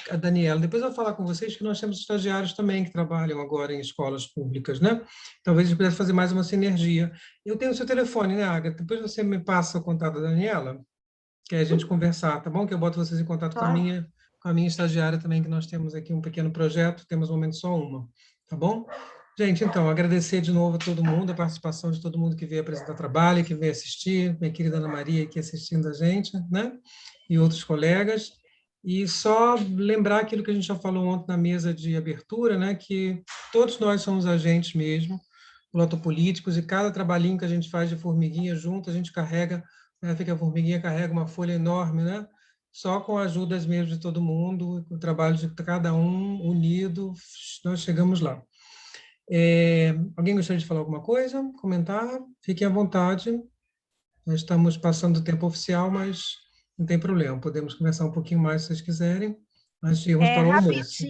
a Daniela, depois eu vou falar com vocês que nós temos estagiários também que trabalham agora em escolas públicas, né? Talvez a gente pudesse fazer mais uma sinergia. Eu tenho o seu telefone, né, Agatha? Depois você me passa o contato da Daniela, que é a gente conversar, tá bom? Que eu boto vocês em contato com a minha estagiária também, que nós temos aqui um pequeno projeto, temos no momento só uma, tá bom? Gente, então, agradecer de novo a todo mundo, a participação de todo mundo que veio apresentar trabalho, que veio assistir, minha querida Ana Maria aqui assistindo a gente, né? E outros colegas. E só lembrar aquilo que a gente já falou ontem na mesa de abertura, né? Que todos nós somos agentes mesmo, lotopolíticos, e cada trabalhinho que a gente faz de formiguinha junto, a gente carrega, né? Fica a formiguinha carrega uma folha enorme, né? Só com a ajuda mesmo de todo mundo, com o trabalho de cada um unido, nós chegamos lá. Alguém gostaria de falar alguma coisa? Comentar? Fiquem à vontade. Nós estamos passando o tempo oficial, mas não tem problema. Podemos conversar um pouquinho mais, se vocês quiserem. Mas vamos para o almoço.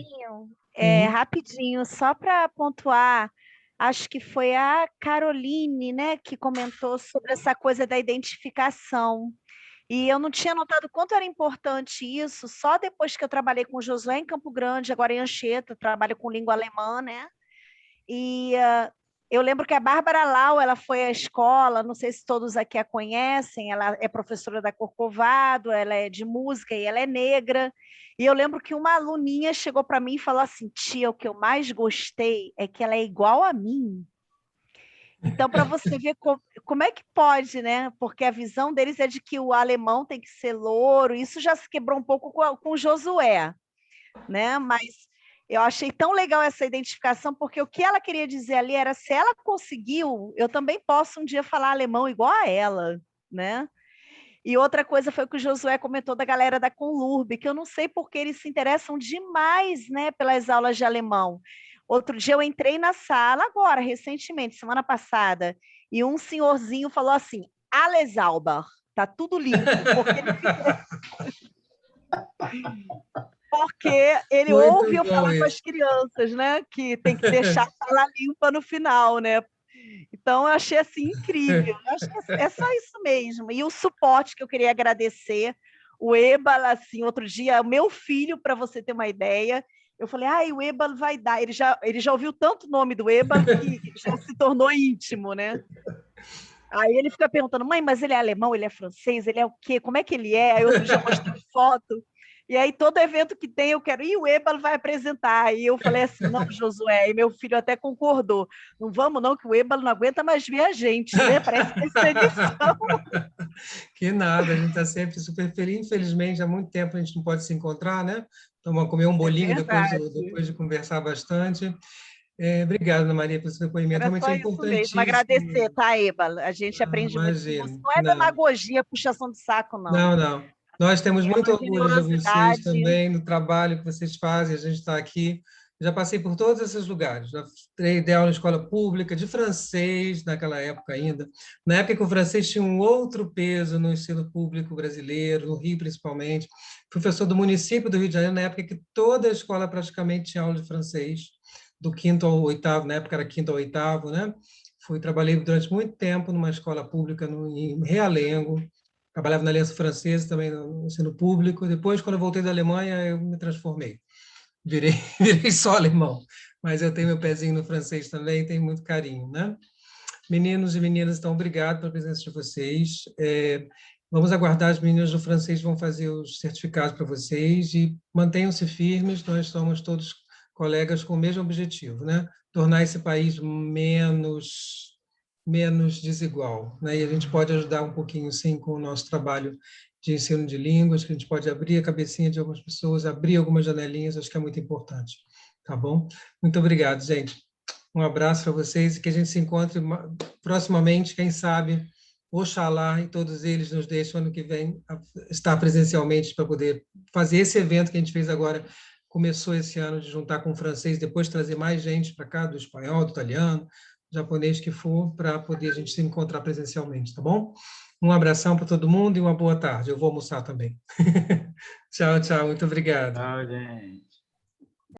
Rapidinho, só para pontuar, acho que foi a Caroline, né, que comentou sobre essa coisa da identificação. E eu não tinha notado quanto era importante isso, só depois que eu trabalhei com o Josué em Campo Grande, agora em Anchieta, trabalho com língua alemã, né? E eu lembro que a Bárbara Lau, ela foi à escola, não sei se todos aqui a conhecem, ela é professora da Corcovado, ela é de música e ela é negra. E eu lembro que uma aluninha chegou para mim e falou assim: tia, o que eu mais gostei é que ela é igual a mim. Então, para você ver como é que pode, né? Porque a visão deles é de que o alemão tem que ser louro, isso já se quebrou um pouco com o Josué, né? Mas eu achei tão legal essa identificação, porque o que ela queria dizer ali era, se ela conseguiu, eu também posso um dia falar alemão igual a ela, né? E outra coisa foi o que o Josué comentou da galera da Conlurb, que eu não sei porque eles se interessam demais, né, pelas aulas de alemão. Outro dia eu entrei na sala, agora, recentemente, semana passada, e um senhorzinho falou assim: alles sauber, tá tudo limpo, porque ele fica... Porque ele ouve eu falar com as crianças, né? Que tem que deixar a sala limpa no final, né? Então, eu achei assim incrível. Eu acho que é só isso mesmo. E o suporte que eu queria agradecer, o Ebal, assim, outro dia, o meu filho, para você ter uma ideia, eu falei, o Ebal vai dar. Ele já ouviu tanto o nome do Ebal que já se tornou íntimo, né? Aí ele fica perguntando, mãe, mas ele é alemão, ele é francês, ele é o quê? Como é que ele é? Aí outro dia mostrei foto. E aí, todo evento que tem, eu quero... E o Ebal vai apresentar. E eu falei assim, não, Josué, e meu filho até concordou. Não vamos não, que o Ebal não aguenta mais ver a gente, né? Parece que é edição. Que nada, a gente está sempre super feliz. Infelizmente, há muito tempo a gente não pode se encontrar, né? Então, comer um bolinho depois de conversar bastante. Obrigado, Ana Maria, pelo seu depoimento. Realmente é importantíssimo. Agradecer, tá, Ebal? A gente aprende muito. Não é demagogia, puxação de saco, não. Não. Nós temos muito orgulho de vocês também, no trabalho que vocês fazem, a gente está aqui. Já passei por todos esses lugares, já dei aula em escola pública, de francês, naquela época ainda. Na época que o francês tinha um outro peso no ensino público brasileiro, no Rio principalmente. Professor do município do Rio de Janeiro, na época que toda a escola praticamente tinha aula de francês, do 5º ao 8º, na época era 5º ao 8º, né? Trabalhei durante muito tempo numa escola pública em Realengo, trabalhava na Aliança Francesa também no ensino público. Depois, quando eu voltei da Alemanha, eu me transformei. Virei só alemão, mas eu tenho meu pezinho no francês também, tenho muito carinho, né? Meninos e meninas, então, obrigado pela presença de vocês. Vamos aguardar, as meninas do francês vão fazer os certificados para vocês e mantenham-se firmes, nós somos todos colegas com o mesmo objetivo, né? Tornar esse país menos desigual, né? E a gente pode ajudar um pouquinho, sim, com o nosso trabalho de ensino de línguas, que a gente pode abrir a cabecinha de algumas pessoas, abrir algumas janelinhas, acho que é muito importante, tá bom? Muito obrigado, gente. Um abraço para vocês e que a gente se encontre proximamente, quem sabe, oxalá, e todos eles nos deixam ano que vem estar presencialmente para poder fazer esse evento que a gente fez agora, começou esse ano, de juntar com o francês, depois trazer mais gente para cá, do espanhol, do italiano, japonês que for, para poder a gente se encontrar presencialmente, tá bom? Um abração para todo mundo e uma boa tarde. Eu vou almoçar também. Tchau, muito obrigado. Tchau, gente.